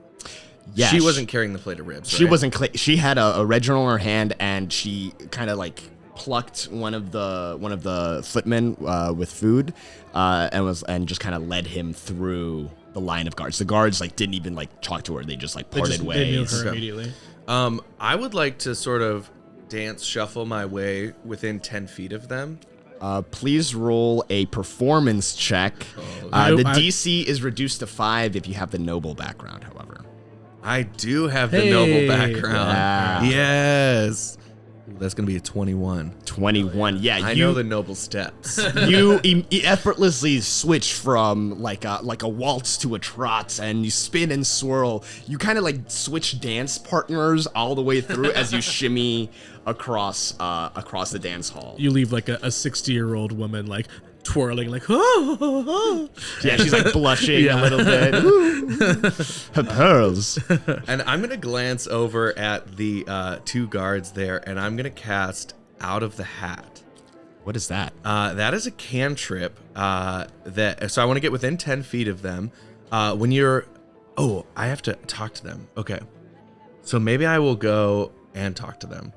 Speaker 2: Yeah,
Speaker 1: she wasn't carrying the plate of ribs.
Speaker 2: She
Speaker 1: right?
Speaker 2: wasn't. She had a red journal in her hand, and she kind of like plucked one of the footmen with food, and just kind of led him through the line of guards. The guards like didn't even like talk to her; they just like parted ways.
Speaker 4: They knew her immediately.
Speaker 1: I would like to sort of dance shuffle my way within 10 feet of them.
Speaker 2: Please roll a performance check. The DC is reduced to 5 if you have the noble background, however.
Speaker 1: I do have the noble background.
Speaker 2: Yeah.
Speaker 1: Yes. That's going to be a 21.
Speaker 2: 21. Yeah,
Speaker 1: I know the noble steps.
Speaker 2: You effortlessly switch from like a waltz to a trot, and you spin and swirl. You kind of like switch dance partners all the way through as you shimmy across the dance hall.
Speaker 4: You leave like a 60-year-old woman like twirling like oh.
Speaker 2: Yeah, she's like blushing a little bit. Her pearls.
Speaker 1: And I'm going to glance over at the 2 guards there, and I'm going to cast Out of the Hat.
Speaker 2: What is that?
Speaker 1: That is a cantrip so I want to get within 10 feet of them. When you're... Oh, I have to talk to them. Okay. So maybe I will go and talk to them,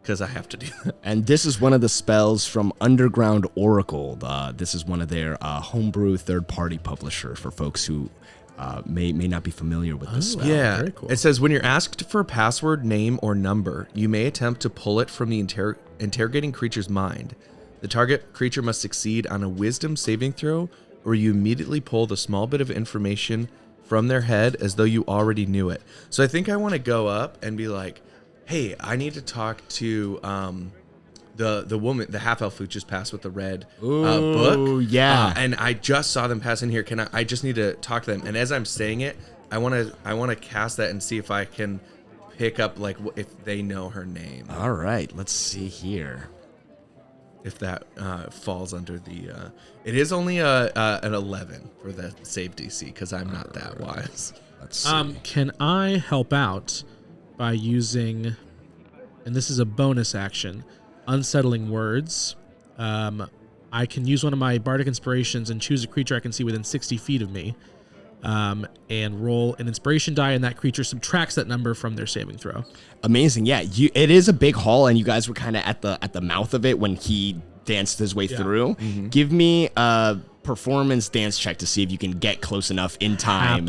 Speaker 1: because I have to do that.
Speaker 2: And this is one of the spells from Underground Oracle. This is one of their homebrew third-party publisher for folks who may not be familiar with this spell.
Speaker 1: Yeah.
Speaker 4: very cool.
Speaker 1: It says, when you're asked for a password, name, or number, you may attempt to pull it from the interrogating creature's mind. The target creature must succeed on a wisdom saving throw, or you immediately pull the small bit of information from their head as though you already knew it. So I think I want to go up and be like, hey, I need to talk to the woman, the half elf who just passed with the red book.
Speaker 2: Oh, yeah.
Speaker 1: And I just saw them pass in here. I just need to talk to them. And as I'm saying it, I want to cast that and see if I can pick up like if they know her name.
Speaker 2: All right, let's see here.
Speaker 1: If that falls under the, it is only an 11 for the save DC because I'm not that wise.
Speaker 2: Let's see.
Speaker 4: Can I help out by using, and this is a bonus action, unsettling words? I can use one of my bardic inspirations and choose a creature I can see within 60 feet of me, and roll an inspiration die, and that creature subtracts that number from their saving throw.
Speaker 2: Amazing. Yeah, it is a big hall, and you guys were kind of at the mouth of it when he danced his way through. Mm-hmm. Give me a performance dance check to see if you can get close enough in time.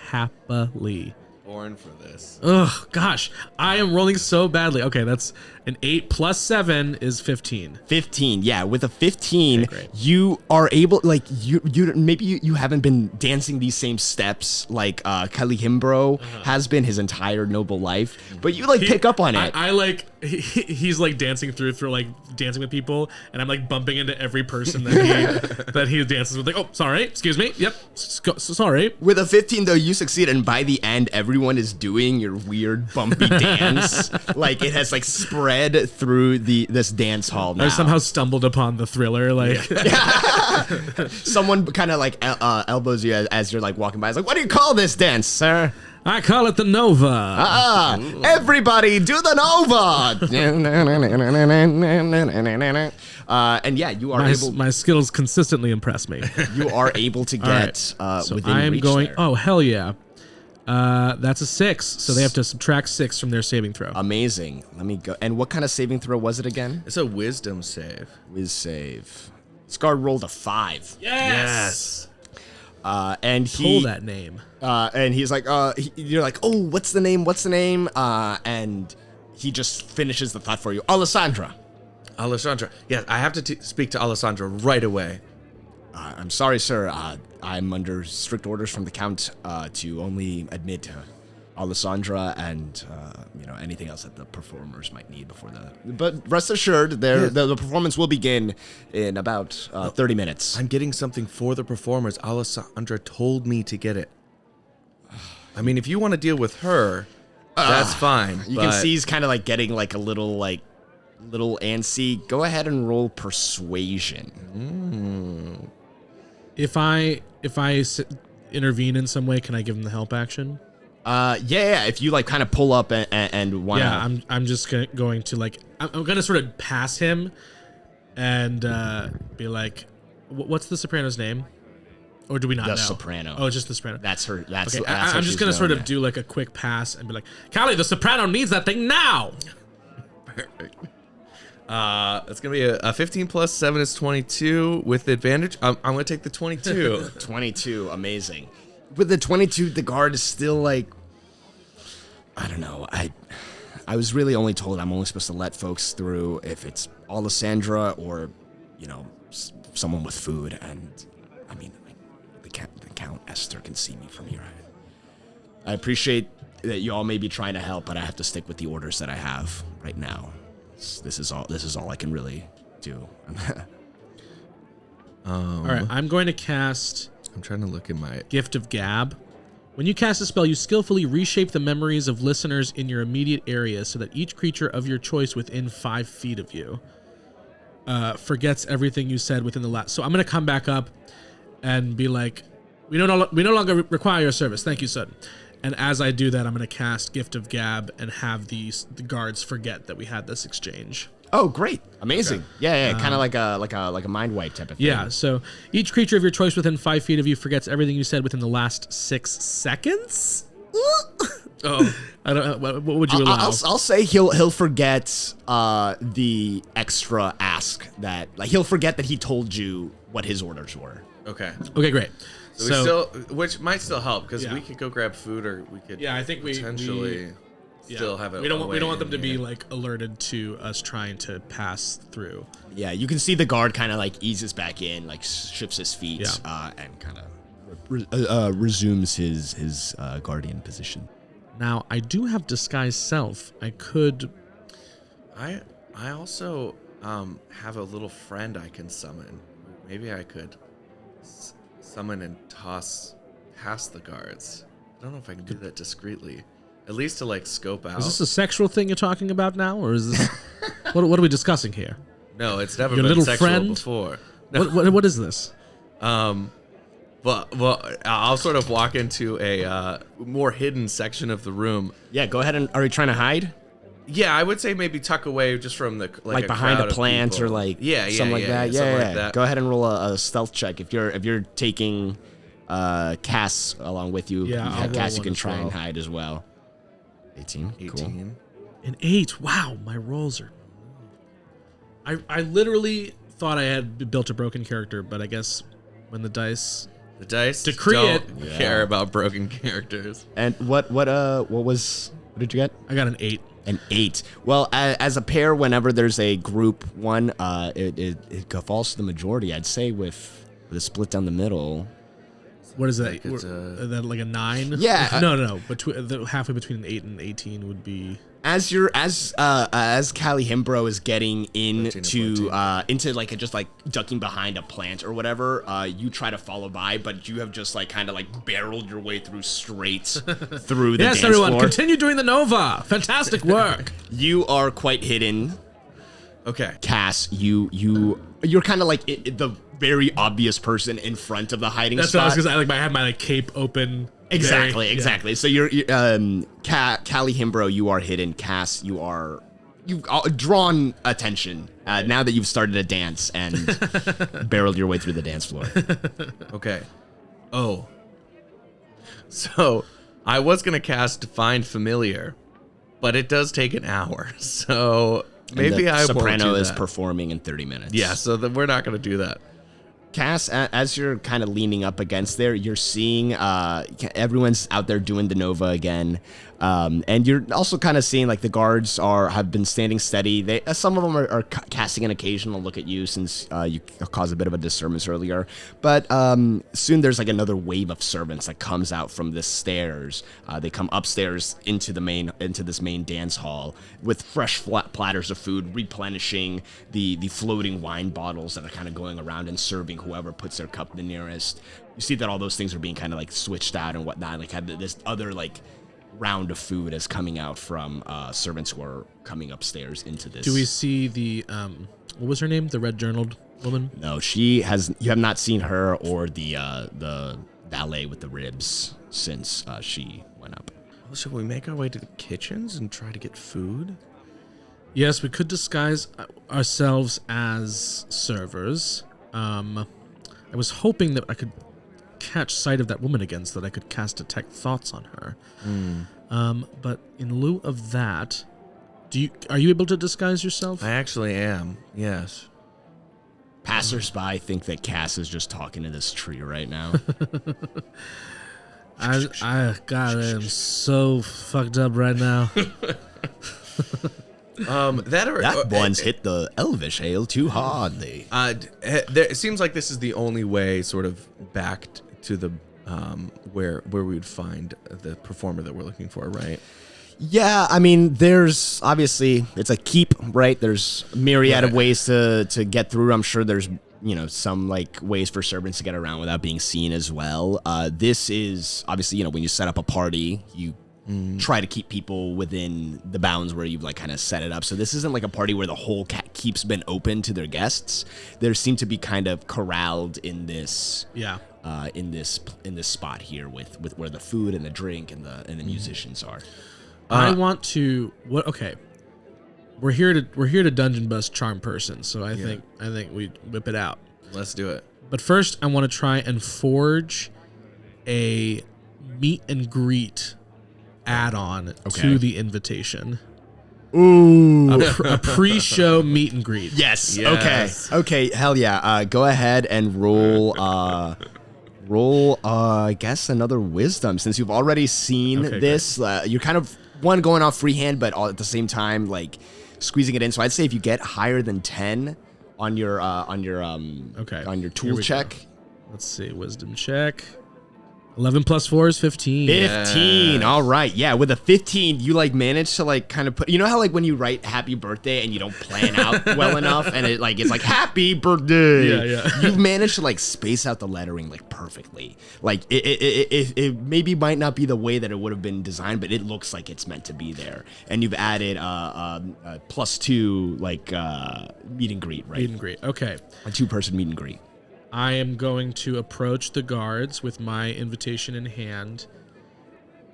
Speaker 4: Happily.
Speaker 1: Born for this.
Speaker 4: Ugh, gosh, I am rolling so badly. Okay, that's an 8 plus 7 is 15.
Speaker 2: 15, yeah. With a 15,
Speaker 4: great.
Speaker 2: you are able, like, you maybe you haven't been dancing these same steps like Calihimbro has been his entire noble life, but you like pick up on it.
Speaker 4: I like he's like dancing through like dancing with people, and I'm like bumping into every person that he dances with. Like, oh, sorry, excuse me, yep, sorry.
Speaker 2: With a 15, though, you succeed, and by the end, everyone is doing your weird bumpy dance. Like it has like spread through this dance hall now.
Speaker 4: I somehow stumbled upon the Thriller, like
Speaker 2: someone kind of like elbows you as you're like walking by. It's like, what do you call this dance, sir?
Speaker 4: I call it the Nova.
Speaker 2: Everybody do the Nova. And yeah, you are able.
Speaker 4: My skills consistently impress me.
Speaker 2: You are able to get
Speaker 4: So
Speaker 2: within
Speaker 4: I am
Speaker 2: reach
Speaker 4: going.
Speaker 2: there.
Speaker 4: Oh hell yeah! That's a 6, so they have to subtract 6 from their saving throw.
Speaker 2: Amazing. Let me go. And what kind of saving throw was it again?
Speaker 1: It's a wisdom save.
Speaker 2: Wiz save. Scar rolled a 5.
Speaker 1: Yes.
Speaker 2: And he
Speaker 4: Pull that name.
Speaker 2: and he's like, you're like, oh, what's the name? What's the name? And he just finishes the thought for you. Alessandra.
Speaker 1: Yeah, I have to speak to Alessandra right away.
Speaker 2: I'm sorry, sir. I'm under strict orders from the Count to only admit Alessandra and anything else that the performers might need before the. But rest assured, the performance will begin in about 30 minutes.
Speaker 1: I'm getting something for the performers. Alessandra told me to get it. I mean, if you want to deal with her, that's fine.
Speaker 2: You can see he's kind of like getting like a little antsy. Go ahead and roll persuasion.
Speaker 4: If I intervene in some way, can I give him the help action?
Speaker 2: Yeah. If you like kind of pull up and want.
Speaker 4: Yeah, I'm just going to like I'm gonna sort of pass him, and be like, what's the Soprano's name? Or do we not know?
Speaker 2: The Soprano.
Speaker 4: Oh, just the Soprano.
Speaker 2: That's her. That's.
Speaker 4: Okay,
Speaker 2: That's
Speaker 4: I'm just gonna sort of do like a quick pass and be like, Callie, the Soprano needs that thing now.
Speaker 1: Perfect. It's gonna be a 15 plus 7 is 22 with advantage. I'm gonna take the 22.
Speaker 2: 22, amazing. With the 22, the guard is still like, I don't know. I was really only told I'm only supposed to let folks through if it's Alessandra or, someone with food. And I mean, the Count Esther can see me from here. I appreciate that you all may be trying to help, but I have to stick with the orders that I have right now. This is all I can really do.
Speaker 4: All right, I'm going to cast
Speaker 1: I'm trying to look in my.
Speaker 4: Gift of Gab. When you cast a spell, you skillfully reshape the memories of listeners in your immediate area so that each creature of your choice within 5 feet of you forgets everything you said within the last. So I'm going to come back up and be like, we no longer require your service. Thank you, son. And as I do that, I'm going to cast Gift of Gab and have the guards forget that we had this exchange.
Speaker 2: Oh, great. Amazing. Yeah, kind of like a mind wipe type of thing.
Speaker 4: Yeah, so each creature of your choice within 5 feet of you forgets everything you said within the last 6 seconds. Oh, I don't. What would you allow?
Speaker 2: I'll say he'll forget the extra ask that, like, he'll forget that he told you what his orders were.
Speaker 1: Okay.
Speaker 4: Okay, great.
Speaker 1: So we still, which might still help because
Speaker 4: Yeah.
Speaker 1: we could go grab food, or we could.
Speaker 4: Yeah, I think we
Speaker 1: potentially still have it.
Speaker 4: We don't want them to be
Speaker 1: here.
Speaker 4: like alerted to us trying to pass through.
Speaker 2: Yeah, you can see the guard kind of like eases back in, like shifts his feet, and kind of resumes his guardian position.
Speaker 4: Now, I do have disguise self. I could.
Speaker 1: I also have a little friend I can summon. Maybe I could summon and toss past the guards. I don't know if I can do that discreetly. At least to like scope out.
Speaker 4: Is this a sexual thing you're talking about now, or is this what are we discussing here?
Speaker 1: No, it's never
Speaker 4: Your
Speaker 1: been
Speaker 4: little
Speaker 1: sexual
Speaker 4: friend?
Speaker 1: before. No.
Speaker 4: What is this?
Speaker 1: But I'll sort of walk into a more hidden section of the room.
Speaker 2: Yeah, go ahead and are you trying to hide?
Speaker 1: Yeah, I would say maybe tuck away just from the
Speaker 2: Like
Speaker 1: a
Speaker 2: behind
Speaker 1: crowd
Speaker 2: a
Speaker 1: of
Speaker 2: plant
Speaker 1: people.
Speaker 2: or like
Speaker 1: yeah,
Speaker 2: something like that.
Speaker 1: something
Speaker 2: Yeah.
Speaker 1: like that.
Speaker 2: Go ahead and roll a stealth check if you're taking Cass along with you.
Speaker 4: Yeah,
Speaker 2: you
Speaker 4: I'll
Speaker 2: have
Speaker 4: roll
Speaker 2: Cass you
Speaker 4: one
Speaker 2: can
Speaker 4: as
Speaker 2: try and
Speaker 4: well.
Speaker 2: hide as well. 18. Cool.
Speaker 1: 18.
Speaker 4: An 8. Wow, my rolls are. I literally thought I had built a broken character, but I guess when the dice.
Speaker 1: The dice
Speaker 4: Decree
Speaker 1: don't
Speaker 4: it.
Speaker 1: care about broken characters.
Speaker 2: And what did you get?
Speaker 4: I got an 8.
Speaker 2: An 8. Well, as a pair, whenever there's a group one, it falls to the majority. I'd say with a split down the middle.
Speaker 4: What is that?
Speaker 1: Like it's
Speaker 4: that like a 9?
Speaker 2: Yeah.
Speaker 4: No. Between halfway between an 8 and 18 would be.
Speaker 2: As Calihimbro is getting into like just like ducking behind a plant or whatever, you try to follow by, but you have just like kind of like barreled your way through straight through the
Speaker 4: Yes,
Speaker 2: dance
Speaker 4: everyone,
Speaker 2: floor.
Speaker 4: continue doing the Nova. Fantastic work.
Speaker 2: You are quite hidden,
Speaker 1: Okay.
Speaker 2: Cass. You're kind of like the very obvious person in front of the hiding
Speaker 4: That's what I
Speaker 2: spot.
Speaker 4: was gonna say. I had my like cape open.
Speaker 2: Exactly. So you're Calihimbro, you are hidden. Cass, you've drawn attention now that you've started a dance and barreled your way through the dance floor.
Speaker 1: Okay. Oh. So I was gonna cast Find Familiar, but it does take an hour. So maybe I won't
Speaker 2: Soprano
Speaker 1: do
Speaker 2: is
Speaker 1: that.
Speaker 2: performing in 30 minutes.
Speaker 1: Yeah. So we're not gonna do that.
Speaker 2: Cass, as you're kind of leaning up against there, you're seeing everyone's out there doing the Nova again, and you're also kind of seeing like the guards have been standing steady. Some of them are casting an occasional look at you since you caused a bit of a disturbance earlier. But soon there's like another wave of servants that comes out from the stairs. They come upstairs into this main dance hall with fresh platters of food, replenishing the floating wine bottles that are kind of going around and serving whoever puts their cup the nearest. You see that all those things are being kind of like switched out and whatnot. Like this other like round of food is coming out from servants who are coming upstairs into this.
Speaker 4: Do we see the what was her name? The red journaled woman?
Speaker 2: No, you have not seen her or the valet with the ribs since she went up.
Speaker 1: Well, should we make our way to the kitchens and try to get food?
Speaker 4: Yes, we could disguise ourselves as servers. I was hoping that I could catch sight of that woman again so that I could cast Detect Thoughts on her. But in lieu of that, are you able to disguise yourself?
Speaker 1: I actually am. Yes.
Speaker 2: Passersby think that Cass is just talking to this tree right now.
Speaker 4: God, I am so fucked up right now.
Speaker 2: That one's hit the Elvish ale too hardly.
Speaker 1: It seems like this is the only way, sort of, back to the where we would find the performer that we're looking for, right?
Speaker 2: Yeah, I mean, there's obviously it's a keep, right? There's a myriad of ways to get through. I'm sure there's some like ways for servants to get around without being seen as well. This is obviously when you set up a party, you try to keep people within the bounds where you've like kind of set it up. So this isn't like a party where the whole keep's been open to their guests. They seem to be kind of corralled in this.
Speaker 5: Yeah.
Speaker 2: In this spot here with where the food and the drink and the musicians are.
Speaker 5: I want to okay. We're here to dungeon bust charm person, so I think we whip it out.
Speaker 1: Let's do it.
Speaker 5: But first I want to try and forge a meet and greet add-on to the invitation.
Speaker 2: Ooh.
Speaker 5: A pre-show meet and greet.
Speaker 2: Yes.
Speaker 1: Yes.
Speaker 2: Okay. Hell yeah. Go ahead and roll I guess another wisdom, since you've already seen this. You're kind of going off freehand, but all at the same time like squeezing it in. So I'd say if you get higher than 10 on your tool check.
Speaker 5: Go. Let's see, wisdom check. 11 plus 4 is 15.
Speaker 2: 15. All right. Yeah. With a 15, you like manage to like kind of put, how like when you write happy birthday and you don't plan out well enough and it's like happy birthday.
Speaker 5: Yeah.
Speaker 2: You've managed to like space out the lettering like perfectly. Like it maybe might not be the way that it would have been designed, but it looks like it's meant to be there. And you've added +2 like meet and greet, right?
Speaker 5: Meet and greet. Okay.
Speaker 2: A 2-person meet and greet.
Speaker 5: I am going to approach the guards with my invitation in hand.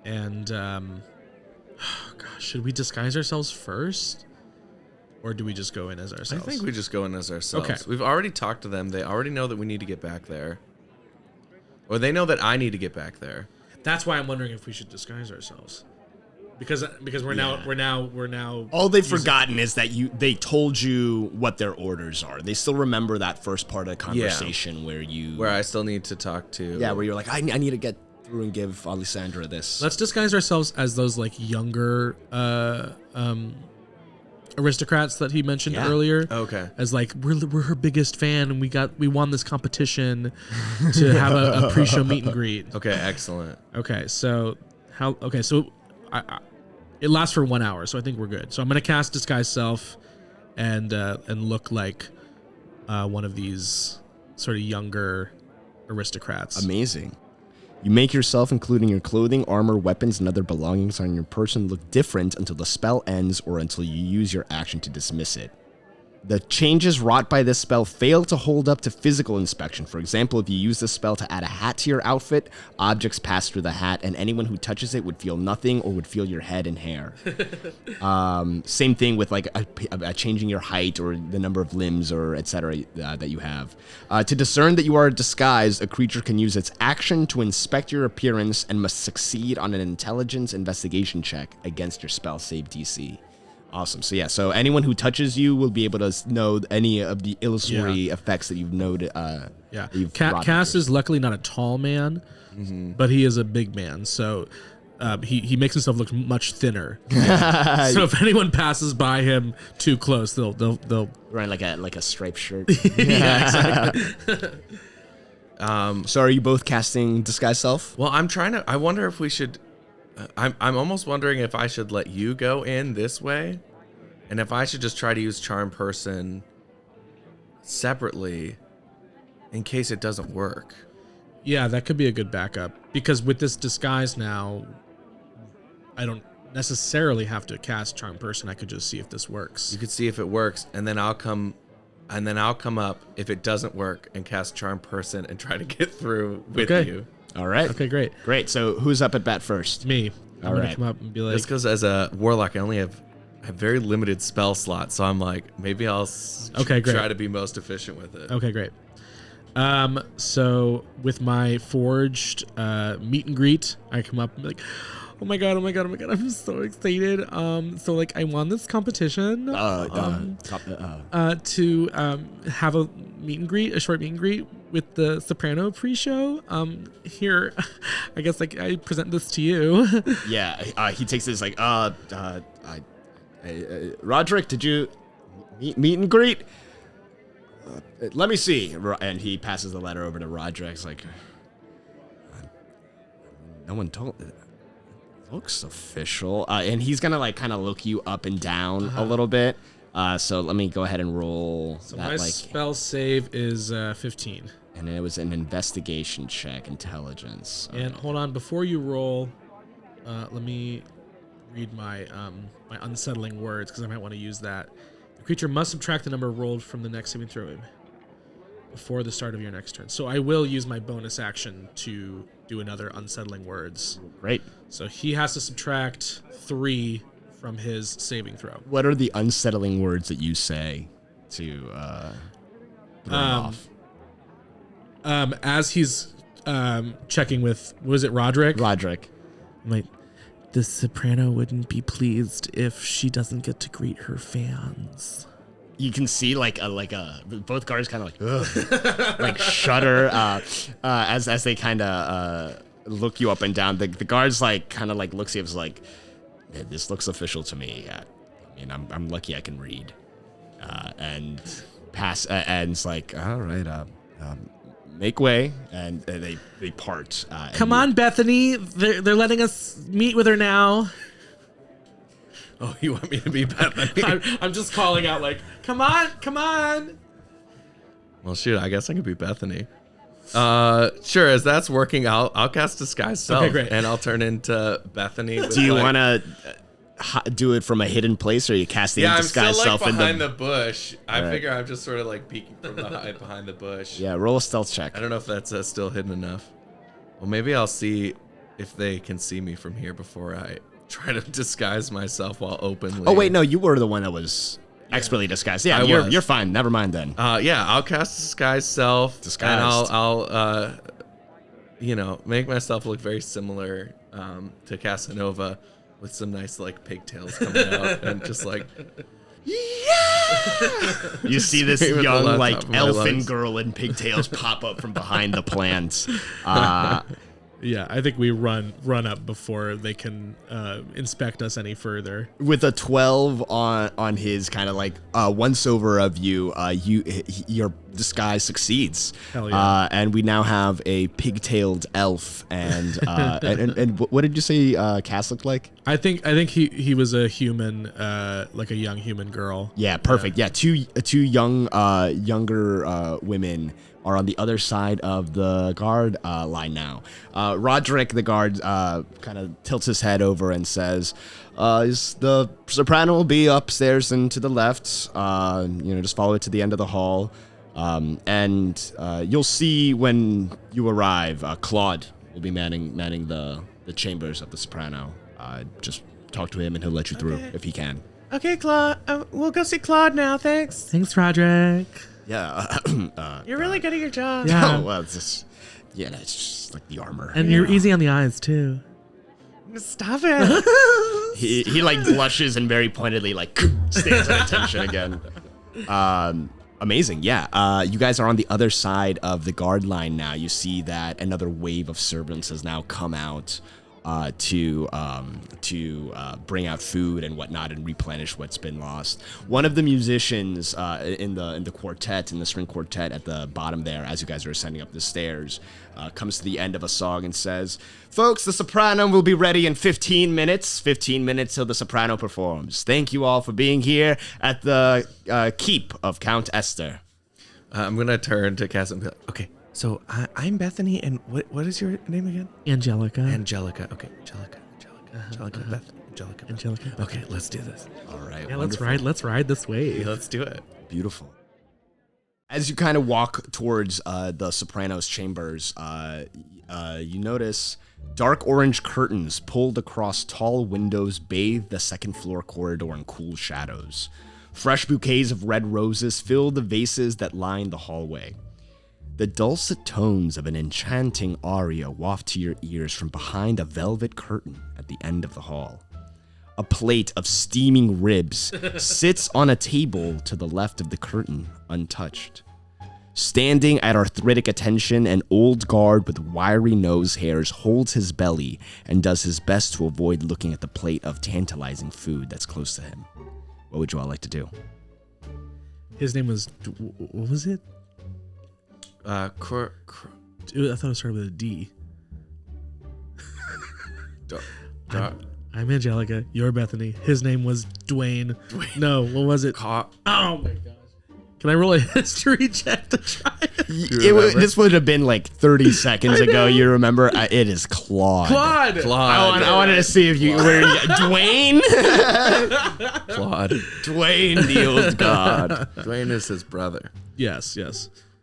Speaker 5: And, should we disguise ourselves first? Or do we just go in as ourselves?
Speaker 1: I think we just go in as ourselves.
Speaker 5: Okay.
Speaker 1: We've already talked to them. They already know that we need to get back there. Or they know that I need to get back there.
Speaker 5: That's why I'm wondering if we should disguise ourselves. Because we're now
Speaker 2: all they've forgotten is that they told you what their orders are. They still remember that first part of the conversation where
Speaker 1: I still need to talk to.
Speaker 2: Yeah, where you're like, I need to get through and give Alessandra this.
Speaker 5: Let's disguise ourselves as those like younger aristocrats that he mentioned earlier.
Speaker 1: Okay.
Speaker 5: As like we're her biggest fan and we won this competition to have a pre-show meet and greet.
Speaker 1: Okay, excellent.
Speaker 5: Okay, so it lasts for 1 hour, so I think we're good. So I'm gonna cast disguise self, and look like one of these sort of younger aristocrats.
Speaker 2: Amazing. You make yourself, including your clothing, armor, weapons, and other belongings on your person, look different until the spell ends or until you use your action to dismiss it. The changes wrought by this spell fail to hold up to physical inspection. For example, if you use this spell to add a hat to your outfit, objects pass through the hat, and anyone who touches it would feel nothing or would feel your head and hair. Same thing with like changing your height or the number of limbs or etc. That you have. To discern that you are disguised, a creature can use its action to inspect your appearance and must succeed on an intelligence investigation check against your spell save DC. Awesome. So anyone who touches you will be able to know any of the illusory effects that you've noted.
Speaker 5: Cass is luckily not a tall man, but he is a big man. So he makes himself look much thinner. So if anyone passes by him too close, they'll
Speaker 2: wearing like a striped shirt.
Speaker 5: Yeah, exactly.
Speaker 2: So are you both casting disguise self?
Speaker 1: Well, I wonder if we should. I'm almost wondering if I should let you go in this way, and if I should just try to use charm person separately in case it doesn't work.
Speaker 5: Yeah, that could be a good backup, because with this disguise now, I don't necessarily have to cast charm person. I could just see if this works.
Speaker 1: You could see if it works, and then I'll come up if it doesn't work and cast charm person and try to get through with you.
Speaker 2: All right.
Speaker 5: Okay, great.
Speaker 2: So who's up at bat first?
Speaker 5: Me.
Speaker 2: All
Speaker 5: I'm
Speaker 2: right.
Speaker 5: gonna come up and be like,
Speaker 1: Just because as a warlock, I only have very limited spell slots, so I'm like, maybe I'll
Speaker 5: great.
Speaker 1: try to be most efficient with it.
Speaker 5: Okay, great. So with my forged meet and greet, I come up and be like, oh my god, I'm so excited. So like I won this competition to have a meet and greet, a short meet and greet with the Soprano pre-show. Here, I guess like I present this to you.
Speaker 2: Yeah, he takes this like, Roderick, did you meet and greet? Let me see. And he passes the letter over to Roderick. It's like, no one told. Looks official. And he's gonna like kind of look you up and down a little bit. So let me go ahead and roll.
Speaker 4: So
Speaker 2: that,
Speaker 4: my spell save is 15.
Speaker 2: And it was an investigation check, intelligence.
Speaker 4: And hold on, before you roll, let me read my my unsettling words because I might want to use that. The creature must subtract the number rolled from the next saving throw before the start of your next turn. So I will use my bonus action to do another unsettling words.
Speaker 2: Great.
Speaker 4: So he has to subtract 3 from his saving throw.
Speaker 2: What are the unsettling words that you say to throw him off?
Speaker 4: As he's checking with, was it Roderick?
Speaker 2: Roderick.
Speaker 3: I'm like, the soprano wouldn't be pleased if she doesn't get to greet her fans.
Speaker 2: You can see both guards kind of like shudder as they kind of look you up and down. The guards like kind of like looks at you and is like, this looks official to me. I mean, I'm lucky I can read. And pass and it's like, all right, make way, and they part.
Speaker 3: Come on, Bethany. They're letting us meet with her now.
Speaker 1: Oh, you want me to be Bethany?
Speaker 4: I'm just calling out like, come on, come on.
Speaker 1: Well, shoot, I guess I could be Bethany. Sure, as that's working, I'll cast Disguise Self.
Speaker 4: Okay, great.
Speaker 1: And I'll turn into Bethany.
Speaker 2: Do you want to do it from a hidden place, or are you casting Disguise Self
Speaker 1: behind the bush. I
Speaker 2: right.
Speaker 1: figure I'm just sort of like peeking from behind the bush.
Speaker 2: Yeah, roll a stealth check.
Speaker 1: I don't know if that's still hidden enough. Well, maybe I'll see if they can see me from here before I try to disguise myself while openly.
Speaker 2: Oh wait, no, you were the one that was expertly disguised. Yeah, you're fine. Never mind then.
Speaker 1: Yeah, I'll cast Disguise Self.
Speaker 2: Disguised.
Speaker 1: And I'll make myself look very similar to Casanova with some nice like pigtails coming out and just like.
Speaker 2: You see this
Speaker 1: Scream at the
Speaker 2: young
Speaker 1: laptop
Speaker 2: like
Speaker 1: of my
Speaker 2: elfin
Speaker 1: lungs.
Speaker 2: girl in pigtails pop up from behind the plant.
Speaker 4: Yeah, I think we run up before they can inspect us any further.
Speaker 2: With a 12 on his kind of like once over of you, your disguise succeeds.
Speaker 4: Hell yeah.
Speaker 2: And we now have a pigtailed elf. And and what did you say Cass looked like?
Speaker 4: I think he was a human, like a young human girl.
Speaker 2: Yeah, perfect. Yeah, two younger women are on the other side of the guard line now. Roderick, the guard, kind of tilts his head over and says, the soprano will be upstairs and to the left. Just follow it to the end of the hall. And you'll see when you arrive, Claude will be manning the chambers of the soprano. Just talk to him and he'll let you through if he can.
Speaker 3: Okay, Claude. We'll go see Claude now. Thanks.
Speaker 4: Thanks, Roderick.
Speaker 2: Yeah.
Speaker 3: You're really good at your job.
Speaker 4: Yeah.
Speaker 2: Oh, well, it's just, it's just like the armor.
Speaker 4: And you're easy on the eyes too.
Speaker 3: Stop it.
Speaker 2: He like blushes and very pointedly like stands at attention again. Amazing. Yeah. You guys are on the other side of the guard line now. You see that another wave of servants has now come out to bring out food and whatnot and replenish what's been lost. One of the musicians in the quartet, in the string quartet at the bottom there, as you guys are ascending up the stairs, comes to the end of a song and says, "Folks, the soprano will be ready in 15 minutes. 15 minutes till the soprano performs. Thank you all for being here at the keep of Count Esther."
Speaker 1: I'm gonna turn to Cass and be like, okay. So I'm Bethany, and what is your name again?
Speaker 3: Angelica.
Speaker 1: Angelica. Okay, Angelica. Bethany.
Speaker 3: Angelica.
Speaker 1: Okay, let's do this.
Speaker 2: All right.
Speaker 4: Yeah,
Speaker 2: wonderful.
Speaker 4: let's ride this wave.
Speaker 1: Let's do it.
Speaker 2: Beautiful. As you kind of walk towards the soprano's chambers, you notice dark orange curtains pulled across tall windows bathe the second floor corridor in cool shadows. Fresh bouquets of red roses fill the vases that line the hallway. The dulcet tones of an enchanting aria waft to your ears from behind a velvet curtain at the end of the hall. A plate of steaming ribs sits on a table to the left of the curtain, untouched. Standing at arthritic attention, an old guard with wiry nose hairs holds his belly and does his best to avoid looking at the plate of tantalizing food that's close to him. What would you all like to do?
Speaker 4: His name was, what was it? I thought it started with a D. I'm Angelica. You're Bethany. His name was Dwayne. No, what was it? Oh my gosh. Can I roll a history check to try it?
Speaker 2: This would have been like 30 seconds ago. You remember? It is Claude.
Speaker 4: Claude.
Speaker 2: I wanted to see if you were Dwayne.
Speaker 1: Claude.
Speaker 2: Dwayne, the old god.
Speaker 1: Dwayne is his brother.
Speaker 4: Yes.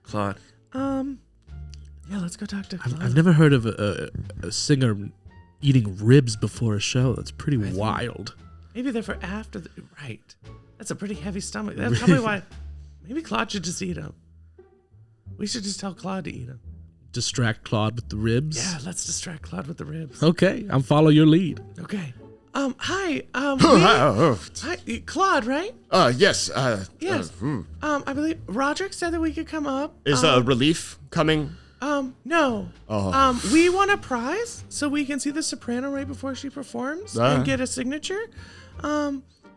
Speaker 1: Claude.
Speaker 3: Yeah, let's go talk to Claude.
Speaker 4: I've never heard of a singer eating ribs before a show. That's pretty wild.
Speaker 3: Maybe they're for after the right. That's a pretty heavy stomach. That's probably why. Maybe Claude should just eat them. We should just tell Claude to eat them.
Speaker 4: Distract Claude with the ribs.
Speaker 3: Yeah, let's distract Claude with the ribs.
Speaker 4: Okay, I'm follow your lead.
Speaker 3: Okay. Hi. Hi, Claude, right?
Speaker 2: Yes.
Speaker 3: Yes. I believe Roderick said that we could come up.
Speaker 2: Is Relief coming?
Speaker 3: No. We want a prize so we can see the soprano right before she performs and get a signature.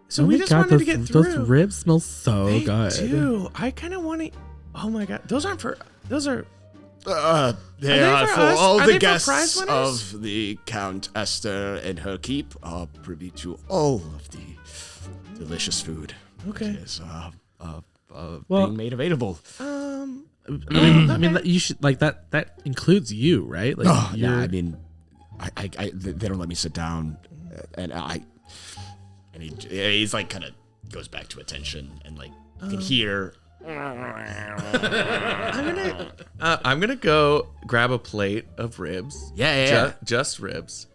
Speaker 3: So we just wanted to get through.
Speaker 4: Those ribs smell so
Speaker 3: They
Speaker 4: good.
Speaker 3: do. I kind of want to. Oh my god, those aren't for. Those are.
Speaker 2: They
Speaker 3: for
Speaker 2: are for
Speaker 3: us?
Speaker 2: all
Speaker 3: Are
Speaker 2: the
Speaker 3: they for
Speaker 2: guests
Speaker 3: prize winners?
Speaker 2: of the Count Esther and her keep are privy to all of the delicious food.
Speaker 3: Okay.
Speaker 2: That is
Speaker 4: Well-
Speaker 2: being made available.
Speaker 4: I mean, that you should like that. That includes you, right? Like,
Speaker 2: Oh,
Speaker 4: you're,
Speaker 2: yeah, I mean, they don't let me sit down, and he's like kind of goes back to attention, and like you can hear.
Speaker 1: I'm gonna go grab a plate of ribs.
Speaker 2: Yeah.
Speaker 1: Just ribs.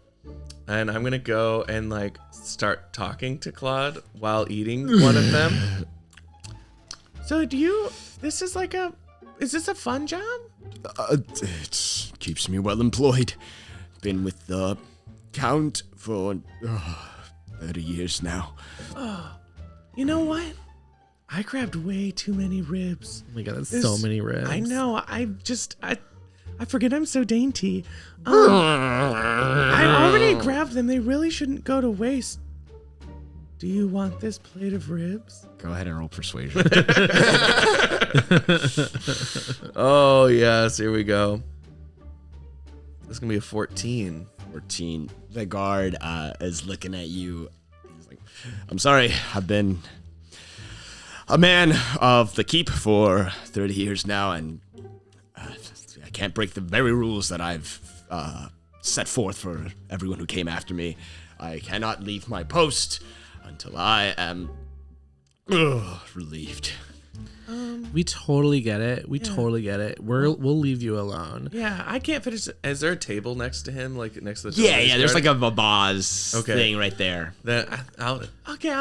Speaker 1: And I'm gonna go and like start talking to Claude while eating one of them.
Speaker 3: So this is like is this a fun job?
Speaker 2: It keeps me well employed. Been with the Count for 30 years now.
Speaker 3: You know what? I grabbed way too many ribs.
Speaker 4: oh my god, that's so many ribs.
Speaker 3: I know. I forget I'm so dainty. I already grabbed them. They really shouldn't go to waste. Do you want this plate of ribs?
Speaker 2: Go ahead and roll persuasion.
Speaker 1: Oh yes, here we go. This is gonna be a 14.
Speaker 2: 14. The guard is looking at you. He's like, I'm sorry, I've been a man of the keep for 30 years now, and I can't break the very rules that I've set forth for everyone who came after me. I cannot leave my post until I am relieved.
Speaker 4: We totally get it. Totally get it. We'll leave you alone.
Speaker 3: Yeah, I can't finish.
Speaker 1: Is there a table next to him, like next to the
Speaker 2: Yeah, there's like a vase thing right there.
Speaker 1: Then
Speaker 3: I'll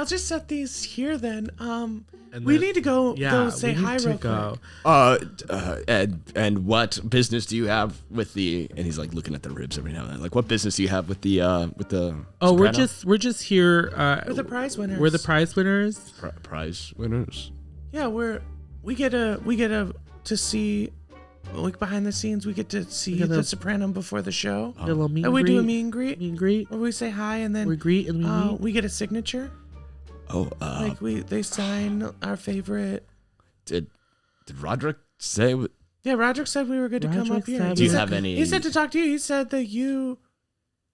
Speaker 3: just set these here then.
Speaker 4: And
Speaker 3: we
Speaker 4: then-
Speaker 3: need to go say hi real quick.
Speaker 2: And what business do you have with the? And he's like looking at the ribs every now and then. Like, what business do you have with the?
Speaker 4: Oh,
Speaker 2: Soprano?
Speaker 4: we're just here.
Speaker 3: We're the prize winners.
Speaker 4: We're the prize winners.
Speaker 2: Prize winners.
Speaker 3: Yeah, we get to see, like behind the scenes. We get to see the soprano before the show.
Speaker 4: A little meet
Speaker 3: And we
Speaker 4: and
Speaker 3: do a
Speaker 4: greet.
Speaker 3: meet and greet.
Speaker 4: Meet and greet.
Speaker 3: Where we say hi and then
Speaker 4: We greet and we meet.
Speaker 3: we get a signature. Like they sign our favorite.
Speaker 2: Did Roderick say?
Speaker 3: Yeah, Roderick said we were good to come
Speaker 4: Roderick
Speaker 3: up here.
Speaker 4: said
Speaker 2: Do you
Speaker 3: He
Speaker 2: have
Speaker 3: said-
Speaker 2: any?
Speaker 3: He said to talk to you. He said that you.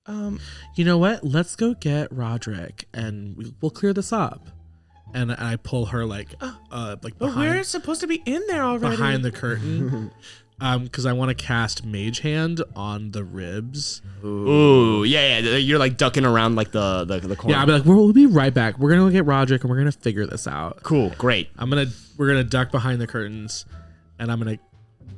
Speaker 4: You know what? Let's go get Roderick and we'll clear this up. And I pull her like
Speaker 3: But
Speaker 4: behind,
Speaker 3: we're supposed to be in there already.
Speaker 4: behind the curtain. Because I want to cast Mage Hand on the ribs.
Speaker 2: Ooh, yeah. You're like ducking around like the corner.
Speaker 4: Yeah, I'll be like, we'll be right back. We're gonna go get Roderick and we're gonna figure this out.
Speaker 2: Cool, great.
Speaker 4: We're gonna duck behind the curtains, and I'm gonna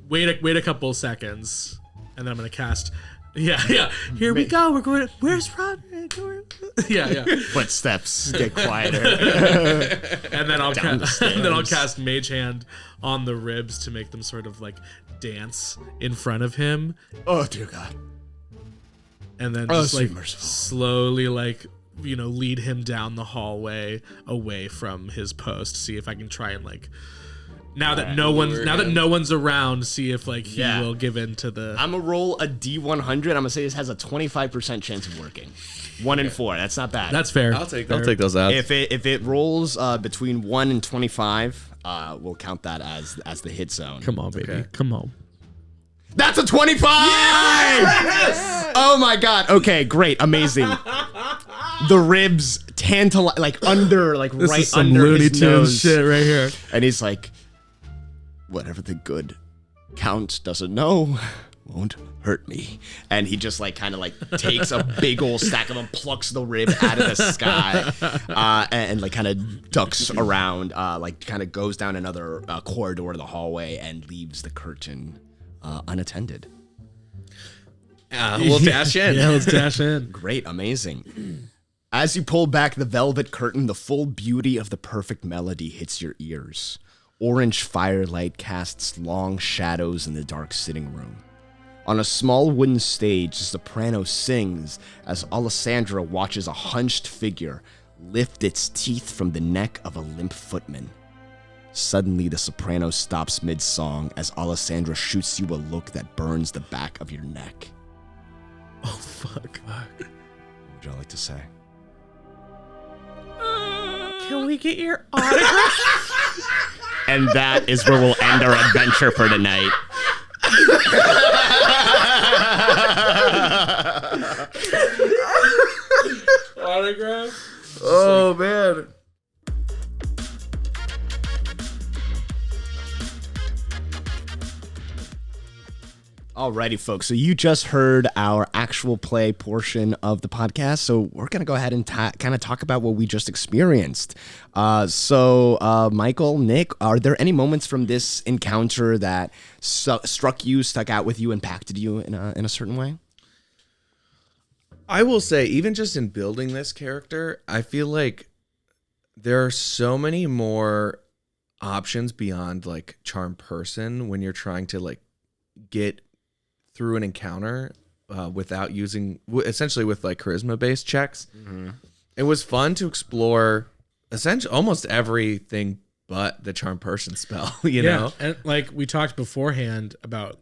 Speaker 4: wait a couple seconds, and then I'm gonna cast. Yeah. Here we go. We're going. Where's Roderick? Yeah.
Speaker 2: Footsteps get quieter.
Speaker 4: And then I'll
Speaker 2: Downstairs.
Speaker 4: cast Mage Hand on the ribs to make them sort of like dance in front of him,
Speaker 2: Oh dear God.
Speaker 4: and then
Speaker 2: Oh,
Speaker 4: just
Speaker 2: sweet
Speaker 4: like
Speaker 2: merciful.
Speaker 4: slowly like lead him down the hallway away from his post. See if I can try and like. Now that no one's around, see if like he
Speaker 2: Yeah.
Speaker 4: will give in to the.
Speaker 2: I'm gonna roll a D100. I'm gonna say this has a 25% chance of working. 1 in 4. That's not bad.
Speaker 4: That's fair.
Speaker 1: I'll take those out.
Speaker 2: if it rolls between 1 and 25, we'll count that as the hit zone.
Speaker 4: Come on, baby. Come on.
Speaker 2: That's a 25! Yes! Oh my God. Okay, great. Amazing. the ribs like under, like
Speaker 4: This
Speaker 2: right
Speaker 4: is some
Speaker 2: under
Speaker 4: Looney
Speaker 2: his
Speaker 4: Tunes
Speaker 2: nose.
Speaker 4: shit right here.
Speaker 2: And he's like, whatever the good Count doesn't know won't hurt me. And he just like kind of like takes a big old stack of them, plucks the rib out of the sky, and like kind of ducks around, like kind of goes down another corridor to the hallway and leaves the curtain unattended.
Speaker 1: We'll dash in.
Speaker 4: Yeah, let's dash in.
Speaker 2: Great, amazing. As you pull back the velvet curtain, the full beauty of the perfect melody hits your ears. Orange firelight casts long shadows in the dark sitting room. On a small wooden stage, the soprano sings as Alessandra watches a hunched figure lift its teeth from the neck of a limp footman. Suddenly, the soprano stops mid-song as Alessandra shoots you a look that burns the back of your neck.
Speaker 4: Oh, fuck.
Speaker 2: What would y'all like to say?
Speaker 3: Can we get your autograph?
Speaker 2: And that is where we'll end our adventure for tonight.
Speaker 4: Autograph?
Speaker 1: Oh, man.
Speaker 2: Alrighty, folks. So you just heard our actual play portion of the podcast. So we're going to go ahead and kind of talk about what we just experienced. Michael, Nick, are there any moments from this encounter that struck you, stuck out with you, impacted you in a certain way?
Speaker 1: I will say, even just in building this character, I feel like there are so many more options beyond like charm person when you're trying to like get through an encounter without using, essentially with like charisma based checks. Mm-hmm. It was fun to explore essentially almost everything but the charm person spell, you know?
Speaker 4: And like we talked beforehand about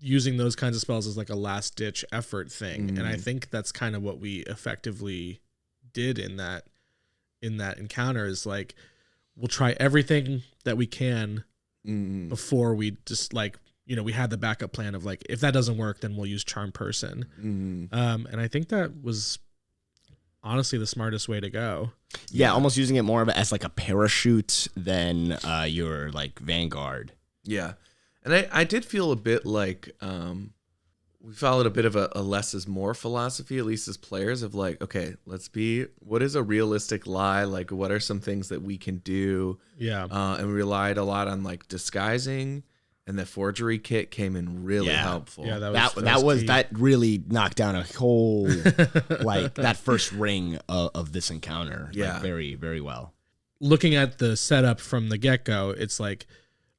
Speaker 4: using those kinds of spells as like a last ditch effort thing. And I think that's kind of what we effectively did in that encounter is like, we'll try everything that we can before we just like, you know, we had the backup plan of like, if that doesn't work, then we'll use charm person. And I think that was honestly the smartest way to go.
Speaker 2: Yeah, almost using it more of as like a parachute than your like vanguard.
Speaker 1: Yeah. And I did feel a bit like we followed a bit of a less is more philosophy, at least as players, of like, okay, what is a realistic lie? Like, what are some things that we can do?
Speaker 4: Yeah.
Speaker 1: And we relied a lot on like disguising, and the forgery kit came in really helpful.
Speaker 4: Yeah,
Speaker 2: that really knocked down a whole like that first ring of this encounter.
Speaker 1: Yeah.
Speaker 2: Like, very, very well.
Speaker 4: Looking at the setup from the get-go, it's like,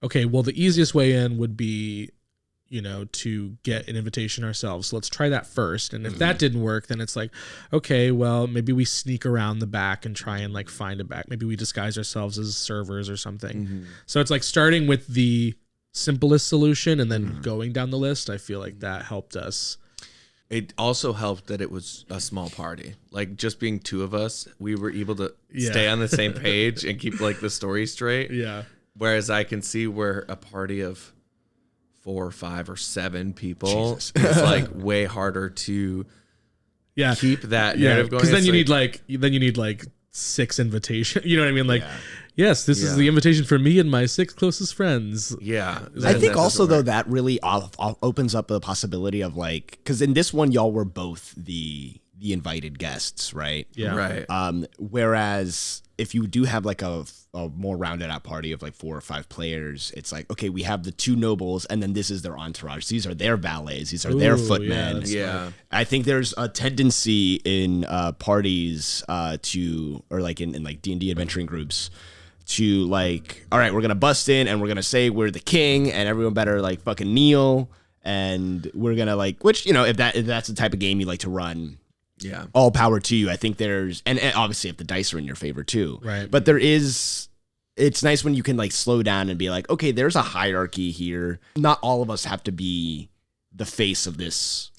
Speaker 4: okay, well, the easiest way in would be, you know, to get an invitation ourselves. So let's try that first. And if that didn't work, then it's like, okay, well, maybe we sneak around the back and try and like find a back. Maybe we disguise ourselves as servers or something. So it's like starting with the simplest solution and then going down the list. I feel like that helped us.
Speaker 1: It also helped that it was a small party. Like just being two of us, we were able to stay on the same page and keep like the story straight.
Speaker 4: Yeah.
Speaker 1: Whereas I can see where a party of 4 or 5 or 7 people is like way harder to keep that narrative going.
Speaker 4: Because then you need like 6 invitations. You know what I mean? Like, yes, this is the invitation for me and my 6 closest friends.
Speaker 1: Yeah.
Speaker 2: I think also though that really opens up the possibility of like, because in this one y'all were both the invited guests, right?
Speaker 4: Yeah.
Speaker 1: Right.
Speaker 2: Whereas if you do have like a more rounded out party of like 4 or 5 players, it's like, okay, we have the 2 nobles and then this is their entourage. These are their valets. These are their footmen.
Speaker 1: Yeah.
Speaker 2: I think there's a tendency in parties or like in like D&D adventuring groups to like, all right, we're going to bust in and we're going to say we're the king and everyone better like fucking kneel. And we're going to like, which, you know, if that's the type of game you like to run,
Speaker 1: yeah,
Speaker 2: all power to you. I think there's, and obviously if the dice are in your favor too,
Speaker 4: right?
Speaker 2: But it's nice when you can like slow down and be like, okay, there's a hierarchy here. Not all of us have to be the face of this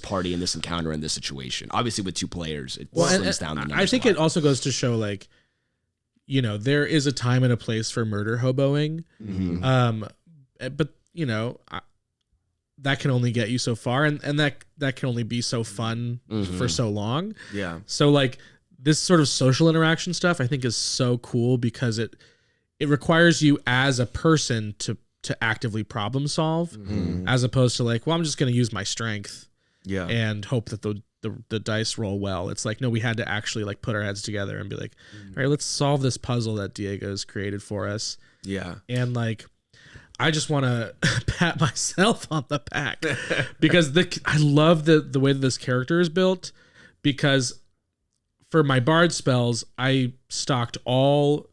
Speaker 2: party and this encounter and this situation. Obviously with 2 players, it slims down the numbers.
Speaker 4: I think it also goes to show like, you know, there is a time and a place for murder hoboing. But you know, that can only get you so far, and that can only be so fun for so long.
Speaker 1: Yeah.
Speaker 4: So like this sort of social interaction stuff I think is so cool because it requires you as a person to actively problem solve, as opposed to like, well, I'm just going to use my strength and hope that the dice roll well. It's like, no, we had to actually like put our heads together and be like, all right, let's solve this puzzle that Diego's created for us.
Speaker 1: Yeah.
Speaker 4: And like, I just want to pat myself on the back because I love the way that this character is built, because for my bard spells, I stocked all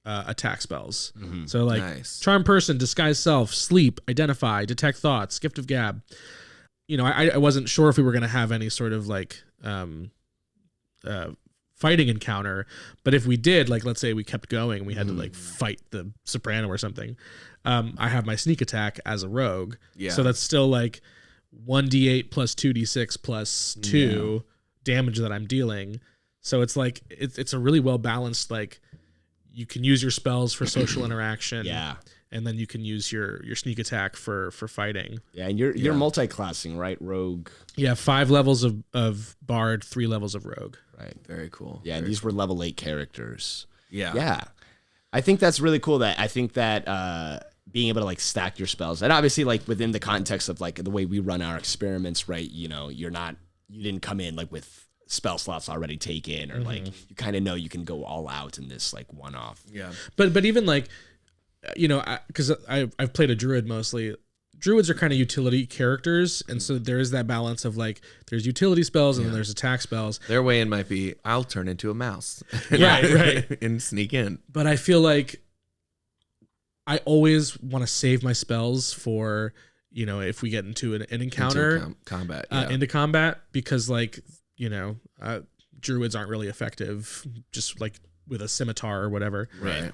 Speaker 4: attack spells. So like charm person, disguise self, sleep, identify, detect thoughts, gift of gab. You know, I wasn't sure if we were going to have any sort of like fighting encounter, but if we did, like let's say we kept going, we had to like fight the Soprano or something. I have my sneak attack as a rogue, so that's still like 1d8 plus 2d6 plus 2 damage that I'm dealing. So it's like it's a really well balanced, like you can use your spells for social interaction, and then you can use your sneak attack for fighting.
Speaker 2: Yeah, and you're multi-classing, right? Rogue.
Speaker 4: Yeah, 5 levels of bard, 3 levels of rogue.
Speaker 2: Right.
Speaker 1: Very cool.
Speaker 2: Yeah, and these were level 8 characters.
Speaker 1: Yeah.
Speaker 2: Yeah. I think that's really cool. I think that being able to like stack your spells, and obviously like within the context of like the way we run our experiments, right? You know, you didn't come in like with spell slots already taken, or like you kind of know you can go all out in this like one-off.
Speaker 1: Yeah.
Speaker 4: But even like, you know, because I've played a druid mostly. Druids are kind of utility characters, and so there is that balance of like there's utility spells and then there's attack spells.
Speaker 1: Their way in might be I'll turn into a mouse.
Speaker 4: Right.
Speaker 1: And sneak in.
Speaker 4: But I feel like I always want to save my spells for, you know, if we get into an encounter,
Speaker 1: combat,
Speaker 4: into combat, because like, you know, druids aren't really effective just like with a scimitar or whatever.
Speaker 1: Right.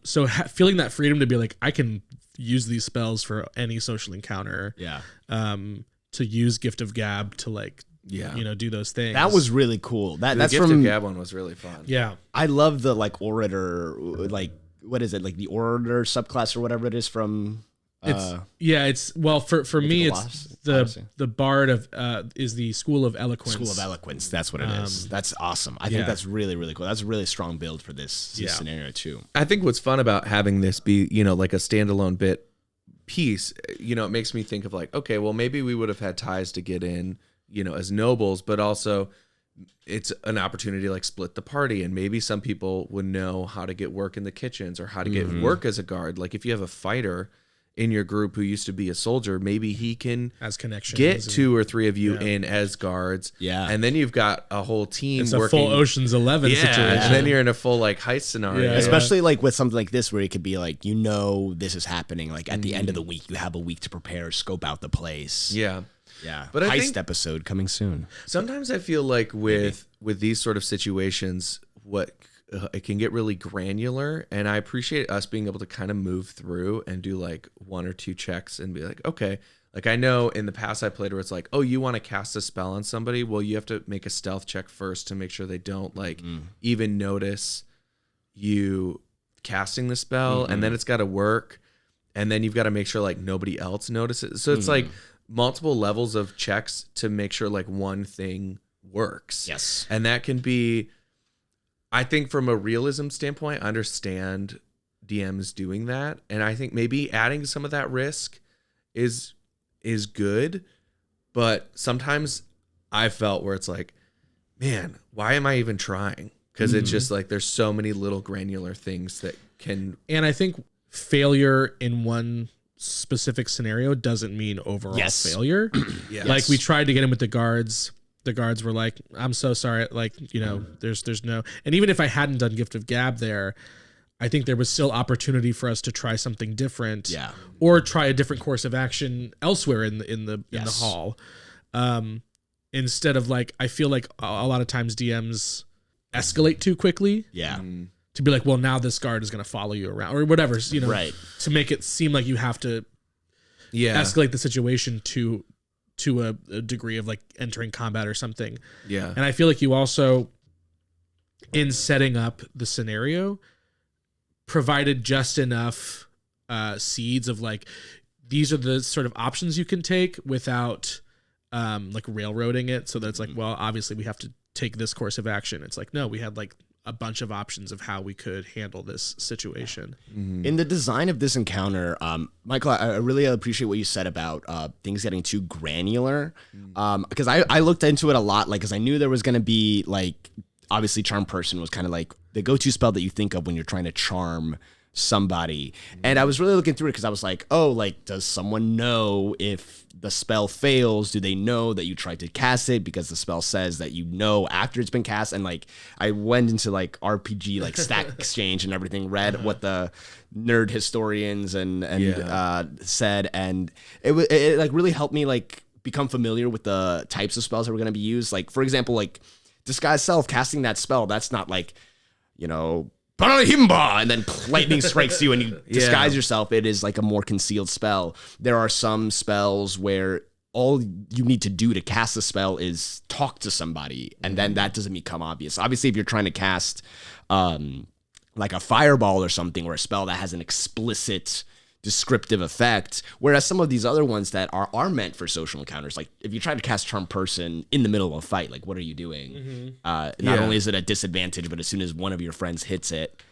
Speaker 4: So feeling that freedom to be like, I can use these spells for any social encounter.
Speaker 2: Yeah.
Speaker 4: To use Gift of Gab to like, you know, do those things.
Speaker 2: That was really cool. That's
Speaker 1: Gift
Speaker 2: from
Speaker 1: of Gab one was really fun.
Speaker 4: Yeah.
Speaker 2: I love the like orator, like what is it, like the orator subclass or whatever it is from.
Speaker 4: It's well for me it's the bard of is the School of Eloquence.
Speaker 2: School of Eloquence, that's what it is. That's awesome. I think that's really, really cool. That's a really strong build for this scenario too.
Speaker 1: I think what's fun about having this be, you know, like a standalone bit piece, you know, it makes me think of like, okay, well maybe we would have had ties to get in, you know, as nobles, but also it's an opportunity to like split the party, and maybe some people would know how to get work in the kitchens or how to get work as a guard. Like if you have a fighter in your group who used to be a soldier, maybe he can
Speaker 4: as connections
Speaker 1: get 2 or 3 of you in as guards.
Speaker 2: Yeah.
Speaker 1: And then you've got a whole team
Speaker 4: it's
Speaker 1: working.
Speaker 4: a full Ocean's 11 situation.
Speaker 1: And then you're in a full like heist scenario.
Speaker 4: Yeah.
Speaker 2: Especially like with something like this where it could be like, you know, this is happening. Like at the end of the week, you have a week to prepare, scope out the place.
Speaker 1: Yeah.
Speaker 2: Yeah.
Speaker 1: But I
Speaker 2: heist
Speaker 1: think
Speaker 2: episode coming soon.
Speaker 1: sometimes I feel like with these sort of situations, what it can get really granular, and I appreciate us being able to kind of move through and do like 1 or 2 checks and be like, okay, like I know in the past I played where it's like, oh, you want to cast a spell on somebody, well, you have to make a stealth check first to make sure they don't like even notice you casting the spell, and then it's got to work, and then you've got to make sure like nobody else notices. So it's like multiple levels of checks to make sure like one thing works.
Speaker 2: Yes.
Speaker 1: And that can be, I think from a realism standpoint, I understand DMs doing that. And I think maybe adding some of that risk is good. But sometimes I felt where it's like, man, why am I even trying? Because it's just like there's so many little granular things that can.
Speaker 4: And I think failure in one specific scenario doesn't mean overall failure.
Speaker 1: Yes.
Speaker 4: Like we tried to get him with the guards. The guards were like, I'm so sorry. Like, you know, there's no, and even if I hadn't done Gift of Gab there, I think there was still opportunity for us to try something different, or try a different course of action elsewhere in the hall. Instead of like, I feel like a lot of times DMs escalate too quickly.
Speaker 2: Yeah.
Speaker 4: To be like, well, now this guard is going to follow you around or whatever, you know,
Speaker 2: right.
Speaker 4: To make it seem like you have to escalate the situation to a degree of like entering combat or something.
Speaker 1: Yeah.
Speaker 4: And I feel like you also, in setting up the scenario, provided just enough seeds of like, these are the sort of options you can take without like railroading it. So that it's like, well, obviously we have to take this course of action. It's like, no, we had like a bunch of options of how we could handle this situation.
Speaker 2: In the design of this encounter, Michael, I really appreciate what you said about things getting too granular. Because I looked into it a lot, like, because I knew there was going to be, like, obviously Charm Person was kind of like the go-to spell that you think of when you're trying to charm somebody. And I was really looking through it because I was like, oh, like, does someone know if the spell fails? Do they know that you tried to cast it because the spell says that you know after it's been cast? And like, I went into like RPG, like Stack Exchange and everything, read what the nerd historians and said, and it like really helped me like become familiar with the types of spells that were going to be used. Like, for example, like Disguise Self, casting that spell, that's not like, you know, Calihimbro, and then lightning strikes you and you disguise yourself. It is like a more concealed spell. There are some spells where all you need to do to cast a spell is talk to somebody, and then that doesn't become obvious. Obviously, if you're trying to cast like a fireball or something, or a spell that has an explicit descriptive effect, whereas some of these other ones that are meant for social encounters, like if you try to cast Charm Person in the middle of a fight, like what are you doing? Not only is it a disadvantage, but as soon as one of your friends hits it,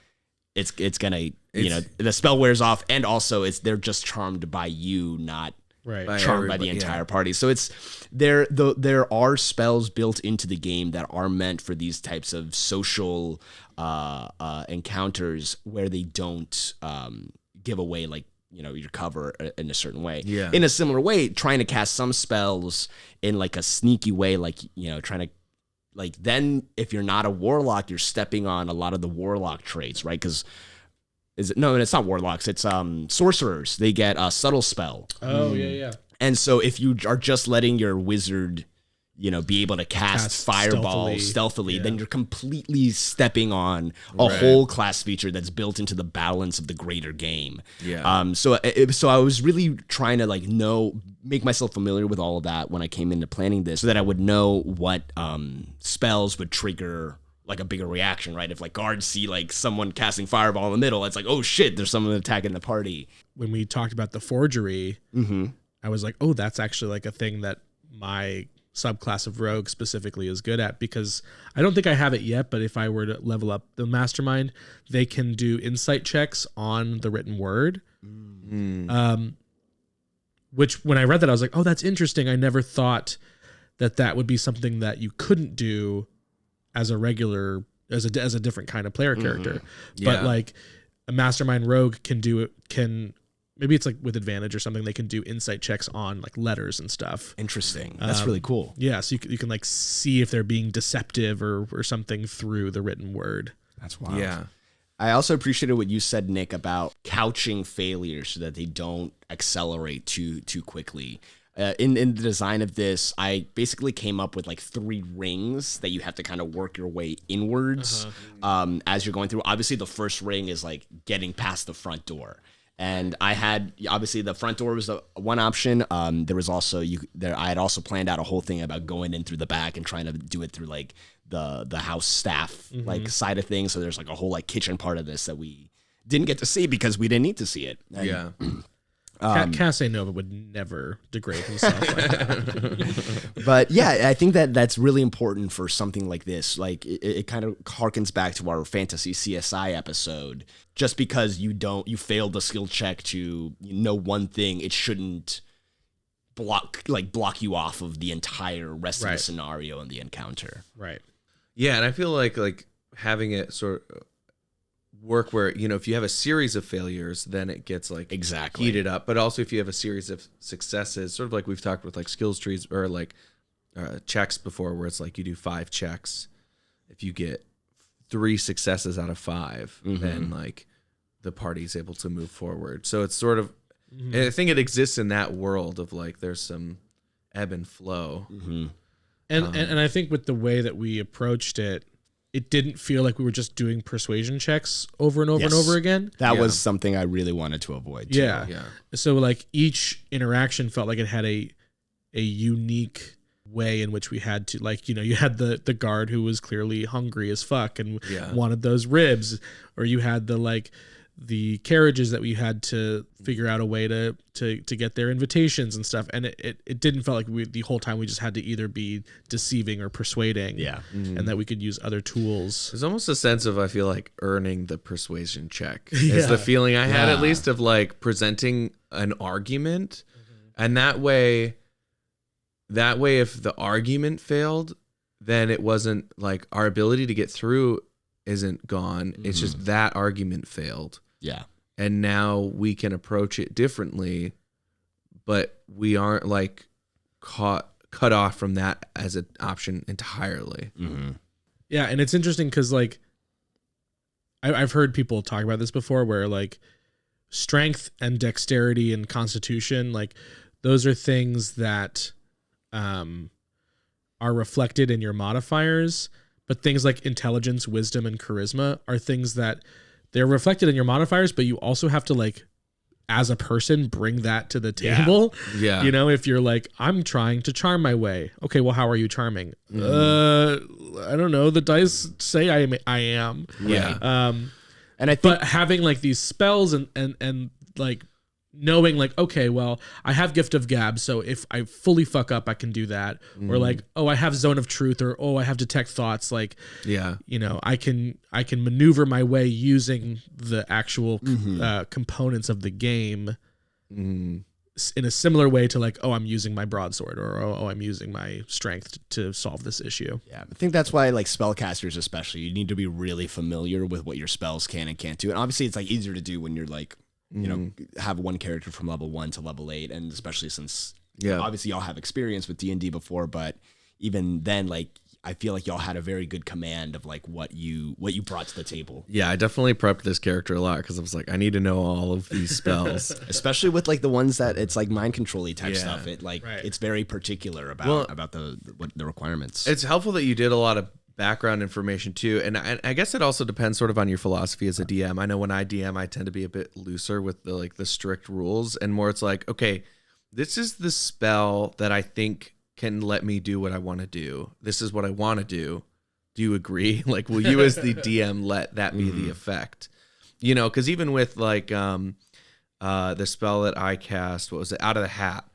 Speaker 2: it's gonna, you know, the spell wears off, and also they're just charmed by you, not charmed by the entire party. So it's there are spells built into the game that are meant for these types of social encounters where they don't give away, like, you know, your cover in a certain way. Yeah. In a similar way, trying to cast some spells in like a sneaky way, like, you know, trying to, like, then if you're not a warlock, you're stepping on a lot of the warlock traits, right? Because it's not warlocks, it's sorcerers. They get a subtle spell.
Speaker 4: Oh, yeah.
Speaker 2: And so if you are just letting your wizard, you know, be able to cast fireballs stealthily, then you're completely stepping on a whole class feature that's built into the balance of the greater game. Yeah. So I was really trying to, like, make myself familiar with all of that when I came into planning this, so that I would know what spells would trigger like a bigger reaction, right? If like guards see like someone casting fireball in the middle, it's like, oh shit, there's someone attacking the party.
Speaker 4: When we talked about the forgery, I was like, oh, that's actually like a thing that my subclass of rogue specifically is good at, because I don't think I have it yet, but if I were to level up the mastermind, they can do insight checks on the written word. Which when I read that, I was like, oh, that's interesting. I never thought that would be something that you couldn't do as a regular, as a different kind of player character. But like a mastermind rogue can maybe it's like with advantage or something, they can do insight checks on like letters and stuff.
Speaker 2: Interesting. That's really cool.
Speaker 4: Yeah, so you can like see if they're being deceptive or something through the written word.
Speaker 2: That's wild. Yeah. I also appreciated what you said, Nick, about couching failures so that they don't accelerate too quickly. In the design of this, I basically came up with like 3 rings that you have to kind of work your way inwards as you're going through. Obviously, the first ring is like getting past the front door. And I had, obviously the front door was one option. There was also, I had also planned out a whole thing about going in through the back and trying to do it through like the house staff like side of things. So there's like a whole like kitchen part of this that we didn't get to see because we didn't need to see it. And,
Speaker 4: Casanova would never degrade himself like that.
Speaker 2: But yeah, I think that's really important for something like this. Like it kind of harkens back to our fantasy CSI episode. Just because you failed the skill check to know one thing, it shouldn't block you off of the entire rest of the scenario and the encounter.
Speaker 4: Right.
Speaker 1: Yeah, and I feel like having it sort of work where, you know, if you have a series of failures, then it gets like heated up. But also if you have a series of successes, sort of like we've talked with like skills trees or like checks before, where it's like you do 5 checks. If you get 3 successes out of 5, then like the party's able to move forward. So it's sort of, and I think it exists in that world of like there's some ebb and flow.
Speaker 4: And I think with the way that we approached it, it didn't feel like we were just doing persuasion checks over and over and over again.
Speaker 2: That was something I really wanted to avoid too.
Speaker 4: Yeah. So like each interaction felt like it had a unique way in which we had to, like, you know, you had the guard who was clearly hungry as fuck and wanted those ribs, or you had the like the carriages that we had to figure out a way to get their invitations and stuff, and it didn't feel like the whole time we just had to either be deceiving or persuading, and that we could use other tools.
Speaker 1: There's almost a sense of, I feel like, earning the persuasion check is the feeling I had, at least, of like presenting an argument, and that way if the argument failed, then it wasn't like our ability to get through isn't gone. It's just that argument failed.
Speaker 2: Yeah.
Speaker 1: And now we can approach it differently, but we aren't like cut off from that as an option entirely.
Speaker 4: Yeah, and it's interesting because like I've heard people talk about this before, where like strength and dexterity and constitution, like those are things that are reflected in your modifiers, but things like intelligence, wisdom, and charisma are things that they're reflected in your modifiers, but you also have to, like, as a person, bring that to the table.
Speaker 1: Yeah.
Speaker 4: You know, if you're like, I'm trying to charm my way. Okay, well, how are you charming? I don't know. The dice say I am.
Speaker 1: Yeah.
Speaker 2: And I think,
Speaker 4: But having like these spells and like knowing like, okay, well, I have Gift of Gab, so if I fully fuck up, I can do that. Or like, oh, I have Zone of Truth, or oh, I have Detect Thoughts. Like, you know, I can maneuver my way using the actual components of the game in a similar way to like, oh, I'm using my broadsword, or oh, I'm using my strength to solve this issue.
Speaker 2: Yeah, I think that's why, like, spellcasters especially, you need to be really familiar with what your spells can and can't do. And obviously, it's like easier to do when you're like, you know, have one character from level 1 to level 8, and especially since obviously y'all have experience with D&D before, but even then, like, I feel like y'all had a very good command of like what you brought to the table.
Speaker 1: Yeah, I definitely prepped this character a lot because I was like, I need to know all of these spells,
Speaker 2: especially with like the ones that it's like mind control-y type stuff. It like it's very particular about the requirements.
Speaker 1: It's helpful that you did a lot of background information too, and I guess it also depends sort of on your philosophy as a DM. I know when I DM, I tend to be a bit looser with the strict rules, and more it's like, okay, this is the spell that I think can let me do what I want to do. This is what I want to do. Do you agree? Like, will you as the DM let that be the effect? You know, because even with like the spell that I cast, what was it, Out of the Hat,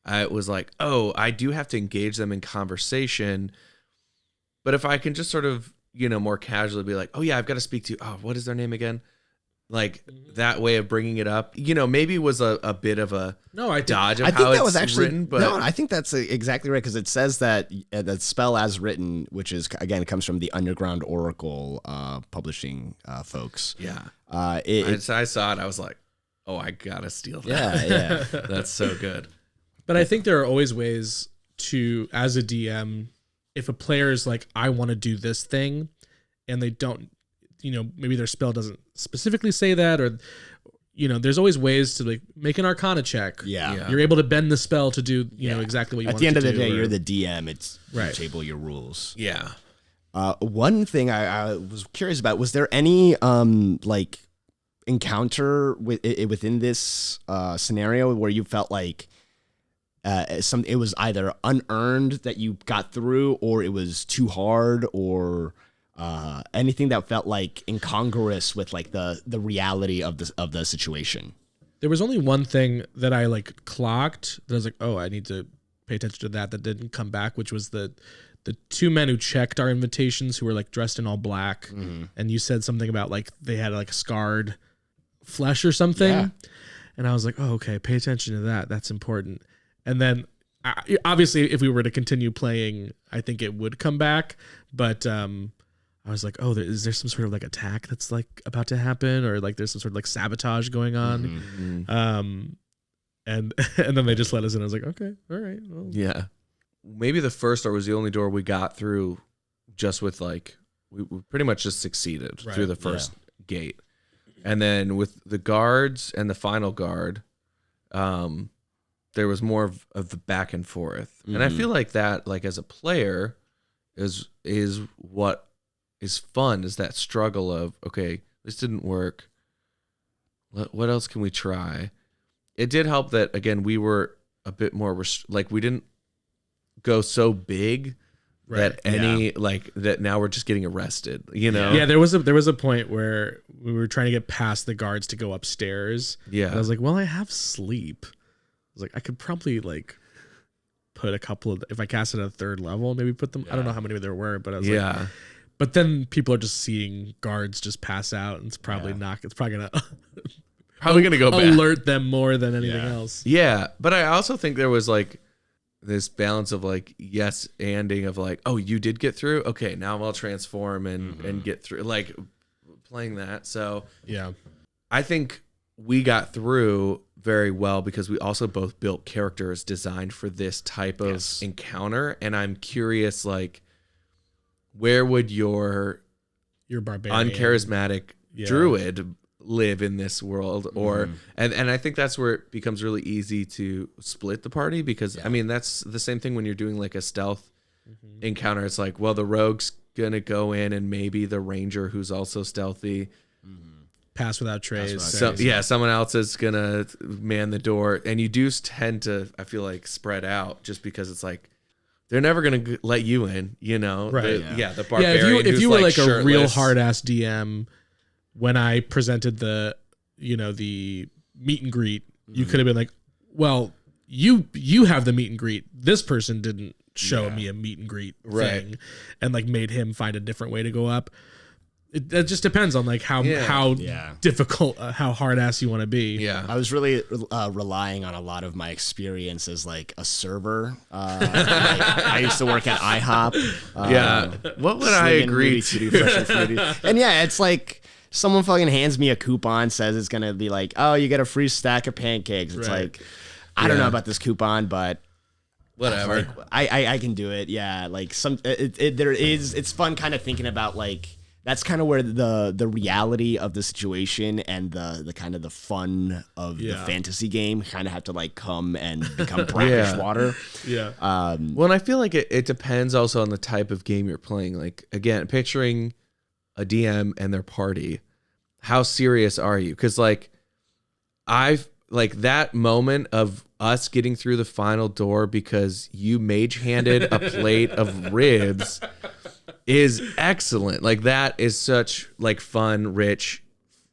Speaker 1: it was like, oh, I do have to engage them in conversation, but if I can just sort of, you know, more casually be like, oh yeah, I've got to speak to, what is their name again? Like that way of bringing it up, you know, maybe was a bit of a dodge of how it's written. But
Speaker 2: no, I think that's exactly right, because it says that that spell as written, which is again, it comes from the Underground Oracle publishing folks.
Speaker 1: Yeah,
Speaker 2: I
Speaker 1: saw it. I was like, oh, I gotta steal that.
Speaker 2: Yeah.
Speaker 1: That's so good.
Speaker 4: But I think there are always ways to, as a DM, if a player is like, I want to do this thing, and they don't, you know, maybe their spell doesn't specifically say that, or, you know, there's always ways to like make an Arcana check.
Speaker 2: Yeah.
Speaker 4: You're able to bend the spell to do, you know, exactly what you want to do.
Speaker 2: At the end of the day, you're the DM. It's
Speaker 4: right.
Speaker 2: You table your rules.
Speaker 1: Yeah.
Speaker 2: One thing I was curious about, was there any like encounter within this scenario where you felt like it was either unearned that you got through, or it was too hard, or anything that felt like incongruous with like the reality of the situation?
Speaker 4: There was only one thing that I like clocked that I was like, oh, I need to pay attention to that didn't come back, which was the two men who checked our invitations, who were like dressed in all black, and you said something about like they had like scarred flesh or something, and I was like, oh, okay, pay attention to that. That's important. And then obviously, if we were to continue playing, I think it would come back, but I was like, oh, is there some sort of like attack that's like about to happen, or like there's some sort of like sabotage going on? And then they just let us in. I was like, okay, all right. Well.
Speaker 1: Yeah. Maybe the first door was the only door we got through just with like, we pretty much just succeeded through the first gate. And then with the guards and the final guard, there was more of the back and forth. And I feel like that, like as a player, is what is fun, is that struggle of, okay, this didn't work. What else can we try? It did help that, again, we were a bit more, like we didn't go so big that that now we're just getting arrested, you know?
Speaker 4: Yeah, there was a point where we were trying to get past the guards to go upstairs.
Speaker 1: Yeah.
Speaker 4: And I was like, well, I have sleep. I was like, I could probably like put a couple of, if I cast it at a third level, maybe put them, I don't know how many there were, but I was like, but then people are just seeing guards just pass out, and it's probably not, it's probably gonna
Speaker 1: go bad.
Speaker 4: alert them more than anything else.
Speaker 1: Yeah, but I also think there was like this balance of like yes anding of like, oh, you did get through, okay, now I'll transform and get through, like playing that. So
Speaker 4: yeah,
Speaker 1: I think we got through very well because we also both built characters designed for this type of encounter, and I'm curious, like, where would your
Speaker 4: barbarian
Speaker 1: uncharismatic druid live in this world? Or and I think that's where it becomes really easy to split the party, because I mean that's the same thing when you're doing like a stealth encounter. It's like, well, the rogue's gonna go in, and maybe the ranger who's also stealthy
Speaker 4: pass without trace.
Speaker 1: Someone else is gonna man the door, and you do tend to, I feel like, spread out just because it's like they're never gonna let you in, you know?
Speaker 4: Right?
Speaker 1: The barbarian.
Speaker 4: If you were like a real
Speaker 1: shirtless.
Speaker 4: hard ass DM, when I presented the meet and greet, you could have been like, well, you have the meet and greet. This person didn't show me a meet and greet thing, and like made him find a different way to go up. It just depends on like how difficult, how hard ass you want to be.
Speaker 1: Yeah,
Speaker 2: I was really relying on a lot of my experience as like a server. I used to work at IHOP.
Speaker 1: What would I agree
Speaker 2: to? Fresh and fruity. And yeah, it's like someone fucking hands me a coupon, says it's gonna be like, oh, you get a free stack of pancakes. It's like, I don't know about this coupon, but
Speaker 1: whatever.
Speaker 2: I can do it. Yeah, like it's fun kind of thinking about like. That's kind of where the reality of the situation and the kind of the fun of the fantasy game kind of have to like come and become brackish water.
Speaker 4: Yeah.
Speaker 1: Well, and I feel like it depends also on the type of game you're playing. Like, again, picturing a DM and their party, how serious are you? Because like I've like that moment of us getting through the final door because you mage handed a plate of ribs is excellent. Like that is such like fun, rich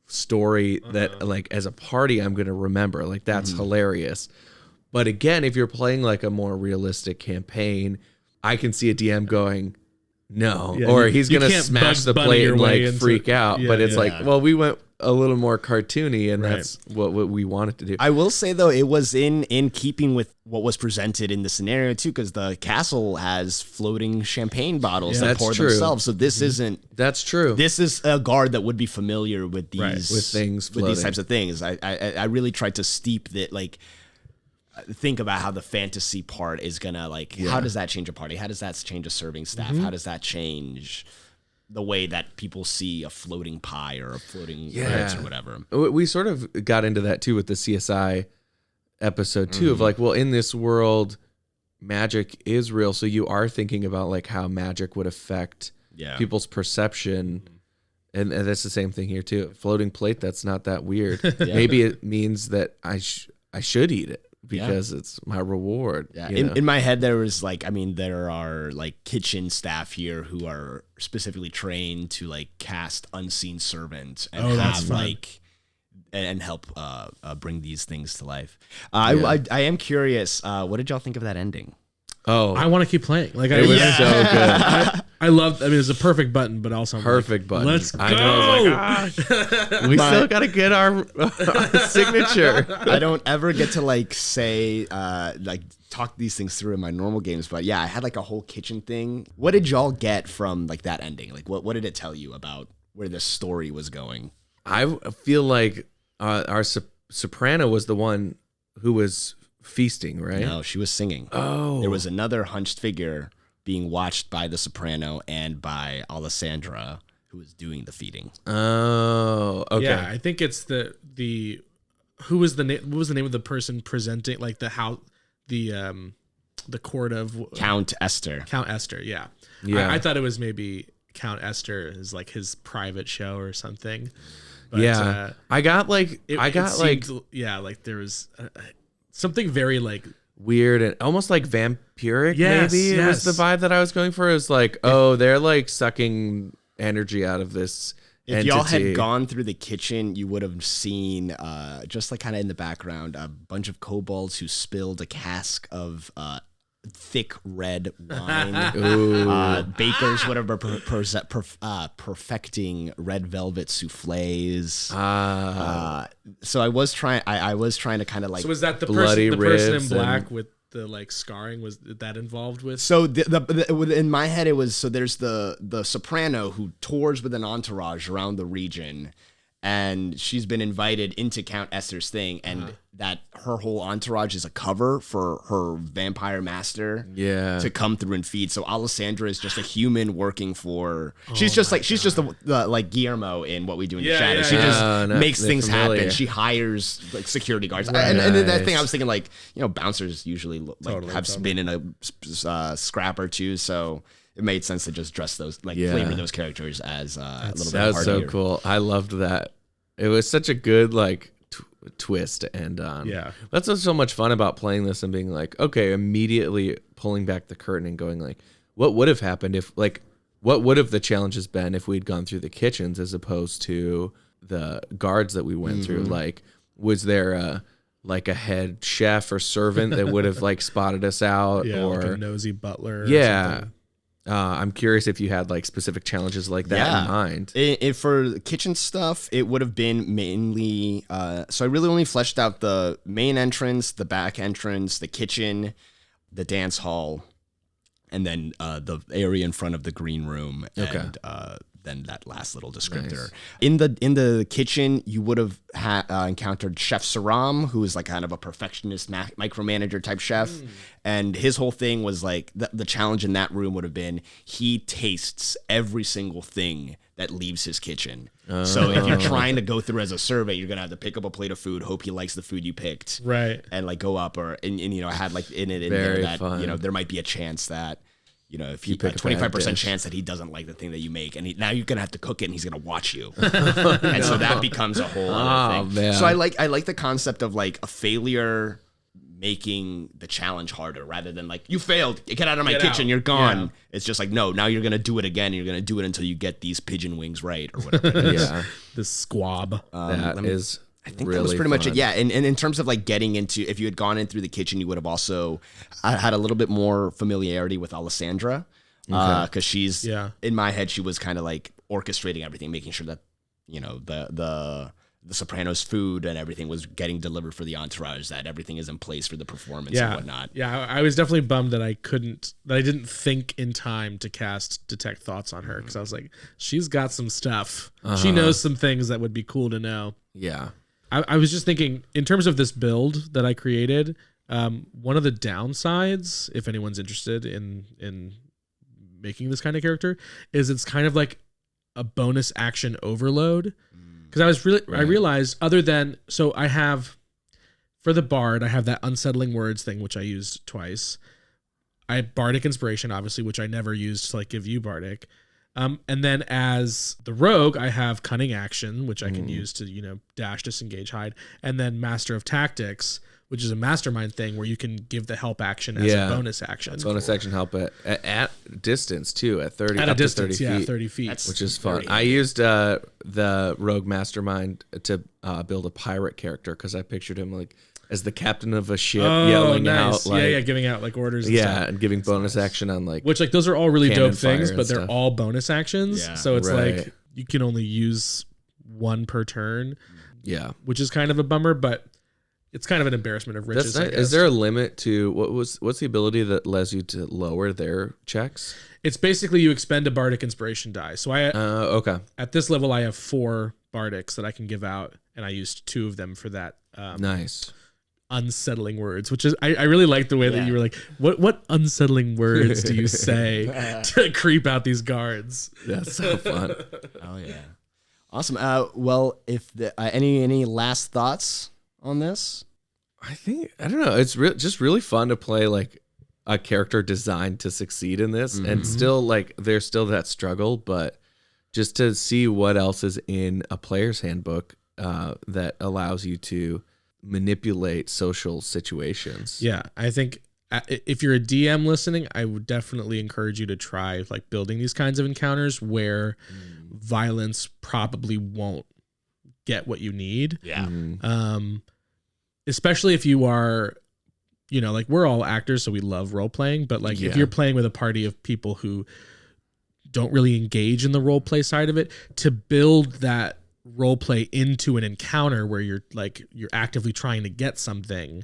Speaker 1: story that like as a party I'm gonna remember. Like that's hilarious. But again, if you're playing like a more realistic campaign, I can see a DM going, no, or he's gonna smash the plate and like freak out. But it's like, well, we went a little more cartoony, and that's what we wanted to do.
Speaker 2: I will say though, it was in keeping with what was presented in the scenario too, because the castle has floating champagne bottles that pour themselves. So this isn't.
Speaker 1: That's true.
Speaker 2: This is a guard that would be familiar with these
Speaker 1: with things,
Speaker 2: with these types of things. I really tried to steep that like. Think about how the fantasy part is gonna like. How does that change a party? How does that change a serving staff? How does that change the way that people see a floating pie or a floating rice or whatever?
Speaker 1: We sort of got into that too with the CSI episode too, of like, well, in this world, magic is real, so you are thinking about like how magic would affect people's perception. And that's the same thing here too. Floating plate, that's not that weird. Maybe it means that I should eat it. Because it's my reward.
Speaker 2: Yeah. In my head, there was like, I mean, there are like kitchen staff here who are specifically trained to like cast unseen servant and have like and help bring these things to life. I am curious. What did y'all think of that ending?
Speaker 1: Oh,
Speaker 4: I want to keep playing. Like
Speaker 1: it was so good.
Speaker 4: I love. I mean, it's a perfect button, but also
Speaker 1: perfect button.
Speaker 4: Let's go.
Speaker 1: I know. I was like, we still got to get our signature.
Speaker 2: I don't ever get to like say like talk these things through in my normal games, but yeah, I had like a whole kitchen thing. What did y'all get from like that ending? Like, what did it tell you about where the story was going?
Speaker 1: I feel like our soprano was the one who was feasting, right?
Speaker 2: No, she was singing.
Speaker 1: Oh,
Speaker 2: there was another hunched figure being watched by the soprano and by Alessandra, who was doing the feeding.
Speaker 1: Oh, okay.
Speaker 4: Yeah, I think it's the who was the name? What was the name of the person presenting? Like the court of
Speaker 2: Count Esther.
Speaker 4: Count Esther. Yeah. I thought it was maybe Count Esther is like his private show or something. But,
Speaker 1: I got like
Speaker 4: like there was something very like
Speaker 1: weird and almost like vampiric.
Speaker 5: Yes,
Speaker 1: maybe it was
Speaker 5: yes.
Speaker 1: the vibe that I was going for. It was like, oh, they're like sucking energy out of this
Speaker 2: If
Speaker 1: entity.
Speaker 2: y'all had gone through the kitchen, you would have seen, just like kind of in the background, a bunch of kobolds who spilled a cask of thick red wine. Bakers, whatever, perfecting red velvet souffles. So I was trying. I was trying to kind of like.
Speaker 4: So was that the
Speaker 1: bloody
Speaker 4: person in
Speaker 1: ribs
Speaker 4: black
Speaker 1: and-
Speaker 4: with the like scarring? Was that involved with?
Speaker 2: So in my head it was, so there's the soprano who tours with an entourage around the region, and she's been invited into Count Esther's thing, and that her whole entourage is a cover for her vampire master to come through and feed. So Alessandra is just a human working for. She's just the like Guillermo in What We Do in the Shadows. She just makes things happen. She hires like security guards, and that thing I was thinking, like, bouncers usually have been in a scrap or two, so it made sense to just dress those, flavor those characters as a little bit
Speaker 1: That was so
Speaker 2: hardier.
Speaker 1: cool. I loved that. It was such a good twist to end on.
Speaker 4: Yeah.
Speaker 1: That's what's so much fun about playing this and being like, okay, immediately pulling back the curtain and going like, what would have happened if, like, what would have the challenges been if we'd gone through the kitchens as opposed to the guards that we went through? Like, was there a head chef or servant that would have like spotted us out, or
Speaker 4: like a nosy butler? Or
Speaker 1: yeah.
Speaker 4: something.
Speaker 1: I'm curious if you had like specific challenges like that in mind.
Speaker 2: For kitchen stuff, it would have been mainly. So I really only fleshed out the main entrance, the back entrance, the kitchen, the dance hall, and then the area in front of the green room. And, then that last little descriptor.
Speaker 1: Nice.
Speaker 2: In the kitchen, you would have encountered Chef Saram, who is like kind of a perfectionist micromanager type chef, and his whole thing was like the challenge in that room would have been he tastes every single thing that leaves his kitchen. So if you're trying to go through as a survey, you're gonna have to pick up a plate of food, hope he likes the food you picked,
Speaker 4: Right.
Speaker 2: and like go up, or and I had like in
Speaker 1: Very
Speaker 2: there that
Speaker 1: fun.
Speaker 2: there might be a chance that. If you
Speaker 1: pick
Speaker 2: pick
Speaker 1: a bad
Speaker 2: 25%
Speaker 1: dish.
Speaker 2: chance that he doesn't like the thing that you make, and now you're gonna have to cook it, and he's gonna watch you, and so that becomes a whole other thing.
Speaker 1: Man.
Speaker 2: So I like the concept of like a failure making the challenge harder, rather than like, you failed, get out of my kitchen, you're gone.
Speaker 4: Yeah.
Speaker 2: It's just like, no, now you're gonna do it again, and you're gonna do it until you get these pigeon wings right, or whatever it is.
Speaker 1: Yeah,
Speaker 4: This squab.
Speaker 1: that is.
Speaker 2: I think
Speaker 1: really
Speaker 2: that was pretty much it.
Speaker 1: fun.
Speaker 2: Yeah, and in terms of like getting into, if you had gone in through the kitchen, you would have also had a little bit more familiarity with Alessandra, because she's in my head, she was kind of like orchestrating everything, making sure that the Sopranos food and everything was getting delivered for the entourage, that everything is in place for the performance and whatnot.
Speaker 4: Yeah, I was definitely bummed that I didn't think in time to cast Detect Thoughts on her, because I was like, she's got some stuff. She knows some things that would be cool to know.
Speaker 1: Yeah.
Speaker 4: I was just thinking, in terms of this build that I created, one of the downsides, if anyone's interested in making this kind of character, is it's kind of like a bonus action overload. Because I realized, other than, so I have, for the bard, I have that unsettling words thing, which I used twice. I have bardic inspiration, obviously, which I never used to like give you bardic. And then as the rogue, I have cunning action, which I can use to, dash, disengage, hide. And then master of tactics, which is a mastermind thing where you can give the help action as a bonus action.
Speaker 1: Bonus action help at distance too, at 30
Speaker 4: At
Speaker 1: up
Speaker 4: a distance,
Speaker 1: to 30 feet.
Speaker 4: 30 feet.
Speaker 1: Which is fun. I used the rogue mastermind to build a pirate character, because I pictured him like as the captain of a ship yelling out, like,
Speaker 4: giving out like orders. And stuff.
Speaker 1: and giving bonus action on like,
Speaker 4: Which, like, those are all really
Speaker 1: cannon
Speaker 4: dope things,
Speaker 1: fire
Speaker 4: but
Speaker 1: and
Speaker 4: they're
Speaker 1: stuff.
Speaker 4: all bonus actions.
Speaker 2: Yeah.
Speaker 4: So it's
Speaker 1: Right.
Speaker 4: like you can only use one per turn,
Speaker 1: yeah.
Speaker 4: which is kind of a bummer, but it's kind of an embarrassment of riches.
Speaker 1: That's not, is there a limit to what's the ability that allows you to lower their checks?
Speaker 4: It's basically you expend a bardic inspiration die. So
Speaker 1: Okay.
Speaker 4: at this level, I have 4 bardics that I can give out, and I used 2 of them for that.
Speaker 1: Nice.
Speaker 4: Unsettling words, which is I really like the way that you were like, what unsettling words do you say to creep out these guards?
Speaker 1: That's so fun.
Speaker 2: Oh yeah, awesome. Well, if any last thoughts on this?
Speaker 1: I don't know. It's just really fun to play like a character designed to succeed in this, and still like there's still that struggle, but just to see what else is in a player's handbook that allows you to manipulate social situations.
Speaker 4: Yeah, I think if you're a DM listening, I would definitely encourage you to try like building these kinds of encounters where violence probably won't get what you need.
Speaker 2: Yeah.
Speaker 4: Especially if you are, you know, like we're all actors, so we love role playing, but like if you're playing with a party of people who don't really engage in the role play side of it, to build that role play into an encounter where you're actively trying to get something,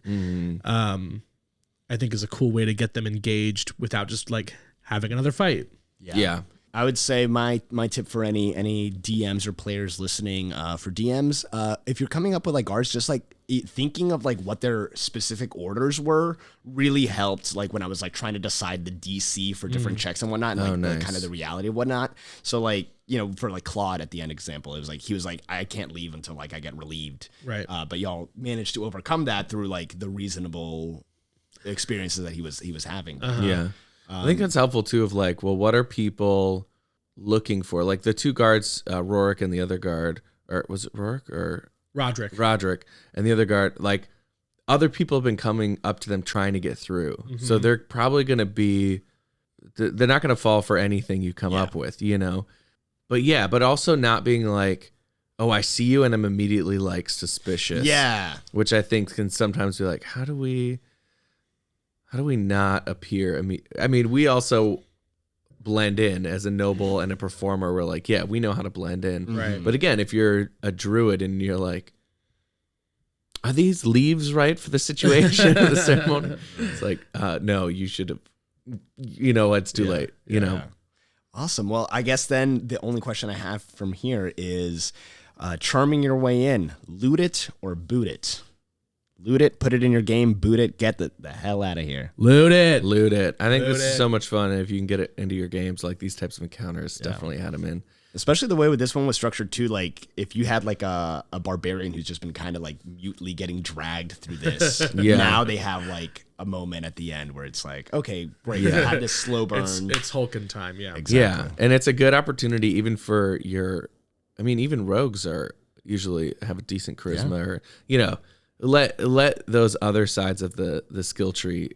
Speaker 4: I think is a cool way to get them engaged without just like having another fight.
Speaker 1: Yeah.
Speaker 2: I would say my tip for any DMs or players listening, for DMs, if you're coming up with like ours, just like thinking of like what their specific orders were really helped. Like when I was like trying to decide the DC for different checks and whatnot, and like the kind of the reality of whatnot. So like, you know, for like Claude at the end example, it was like he was like, I can't leave until like I get relieved.
Speaker 4: Right.
Speaker 2: But y'all managed to overcome that through like the reasonable experiences that he was having.
Speaker 1: Yeah. I think that's helpful too of like, well, what are people looking for? Like the two guards, Rorik and the other guard, or was it Rorik or Roderick and the other guard, like other people have been coming up to them trying to get through. So they're probably going to be, they're not going to fall for anything you come up with, you know? But also not being like, oh, I see you and I'm immediately like suspicious.
Speaker 2: Yeah.
Speaker 1: Which I think can sometimes be like, how do we not appear? I mean, we also blend in as a noble and a performer. We're like, yeah, we know how to blend in.
Speaker 4: Right.
Speaker 1: But again, if you're a druid and you're like, are these leaves right for the situation, the ceremony? It's like, no, you should have, you know, it's too late, you know?
Speaker 2: Awesome. Well, I guess then the only question I have from here is charming your way in, loot it or boot it? Loot it, put it in your game, boot it, get the hell out of here.
Speaker 4: Loot it.
Speaker 1: I think this is so much fun. And if you can get it into your games, like these types of encounters, definitely add them in.
Speaker 2: Especially the way with this one was structured too. Like if you had like a barbarian who's just been kind of like mutely getting dragged through this, now they have like a moment at the end where it's like, okay, great, you had this slow burn.
Speaker 4: It's Hulkin time, yeah.
Speaker 2: Exactly.
Speaker 1: Yeah, and it's a good opportunity even for your, I mean, even rogues are usually have a decent charisma or, you know, let those other sides of the skill tree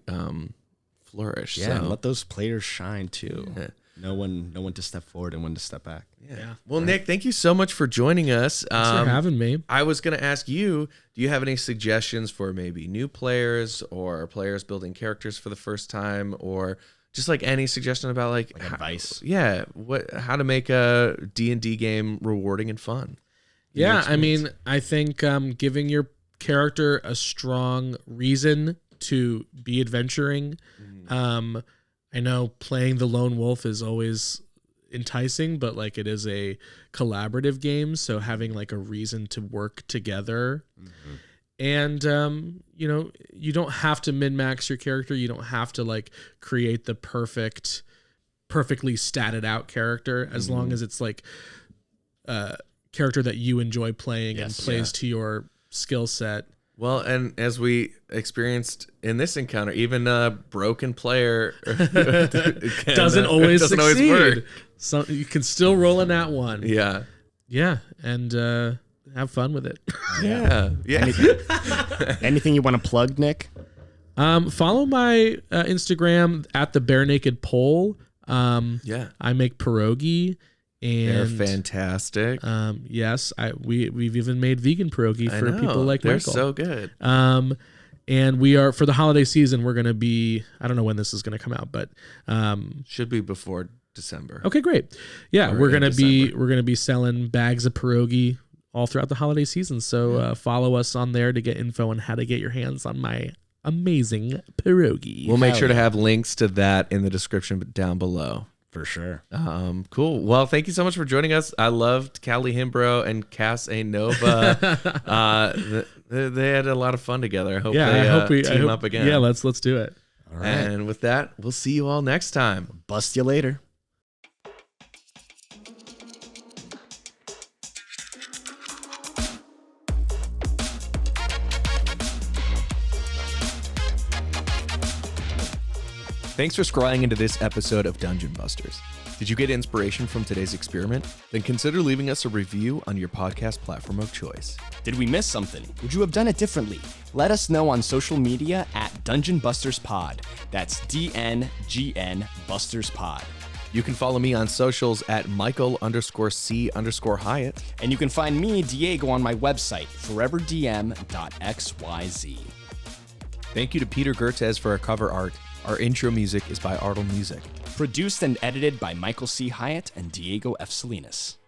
Speaker 1: flourish.
Speaker 2: Yeah,
Speaker 1: so.
Speaker 2: and let those players shine too. Yeah. Know when to step forward and when to step back.
Speaker 1: Yeah. Well, Nick, thank you so much for joining us.
Speaker 4: Thanks for having me.
Speaker 1: I was going to ask you, do you have any suggestions for maybe new players or players building characters for the first time, or just like any suggestion about like
Speaker 2: advice?
Speaker 1: Yeah. How to make a D&D game rewarding and fun?
Speaker 4: Yeah. I mean, I think giving your character a strong reason to be adventuring. I know playing the lone wolf is always enticing, but like it is a collaborative game, so having like a reason to work together. And you know, you don't have to min-max your character. You don't have to like create the perfectly statted out character, as long as it's like a character that you enjoy playing and plays to your skill set.
Speaker 1: Well, and as we experienced in this encounter, even a broken player
Speaker 4: doesn't always
Speaker 1: succeed.
Speaker 4: Always work. So you can still roll in that one.
Speaker 1: Yeah.
Speaker 4: Yeah. And have fun with it.
Speaker 1: Yeah.
Speaker 2: Anything you want to plug, Nick?
Speaker 4: Follow my Instagram at the Bare Naked Pole. I make pierogi. And
Speaker 1: they're fantastic.
Speaker 4: Yes, we've even made vegan pierogi for people like
Speaker 1: they're
Speaker 4: Michael.
Speaker 1: So good.
Speaker 4: And we are, for the holiday season, we're going to be, I don't know when this is going to come out, but
Speaker 1: should be before December.
Speaker 4: Okay, great. Yeah, we're going to be selling bags of pierogi all throughout the holiday season. So follow us on there to get info on how to get your hands on my amazing pierogi.
Speaker 1: We'll make sure to have links to that in the description down below.
Speaker 2: For sure.
Speaker 1: Cool. Well, thank you so much for joining us. I loved Calihimbro and Casa Nova. They had a lot of fun together. I hope they team up again.
Speaker 4: Yeah, let's do it.
Speaker 2: All right.
Speaker 1: And with that, we'll see you all next time.
Speaker 2: Bust you later.
Speaker 6: Thanks for scrolling into this episode of Dungeon Busters.
Speaker 1: Did you get inspiration from today's experiment? Then consider leaving us a review on your podcast platform of choice.
Speaker 2: Did we miss something? Would you have done it differently? Let us know on social media at Dungeon Busters Pod. That's DNGN Busters Pod.
Speaker 1: You can follow me on socials at Michael_C_Hyatt.
Speaker 2: And you can find me, Diego, on my website, foreverdm.xyz.
Speaker 1: Thank you to Peter Gertes for our cover art. Our intro music is by Artel Music.
Speaker 2: Produced and edited by Michael C. Hyatt and Diego F. Salinas.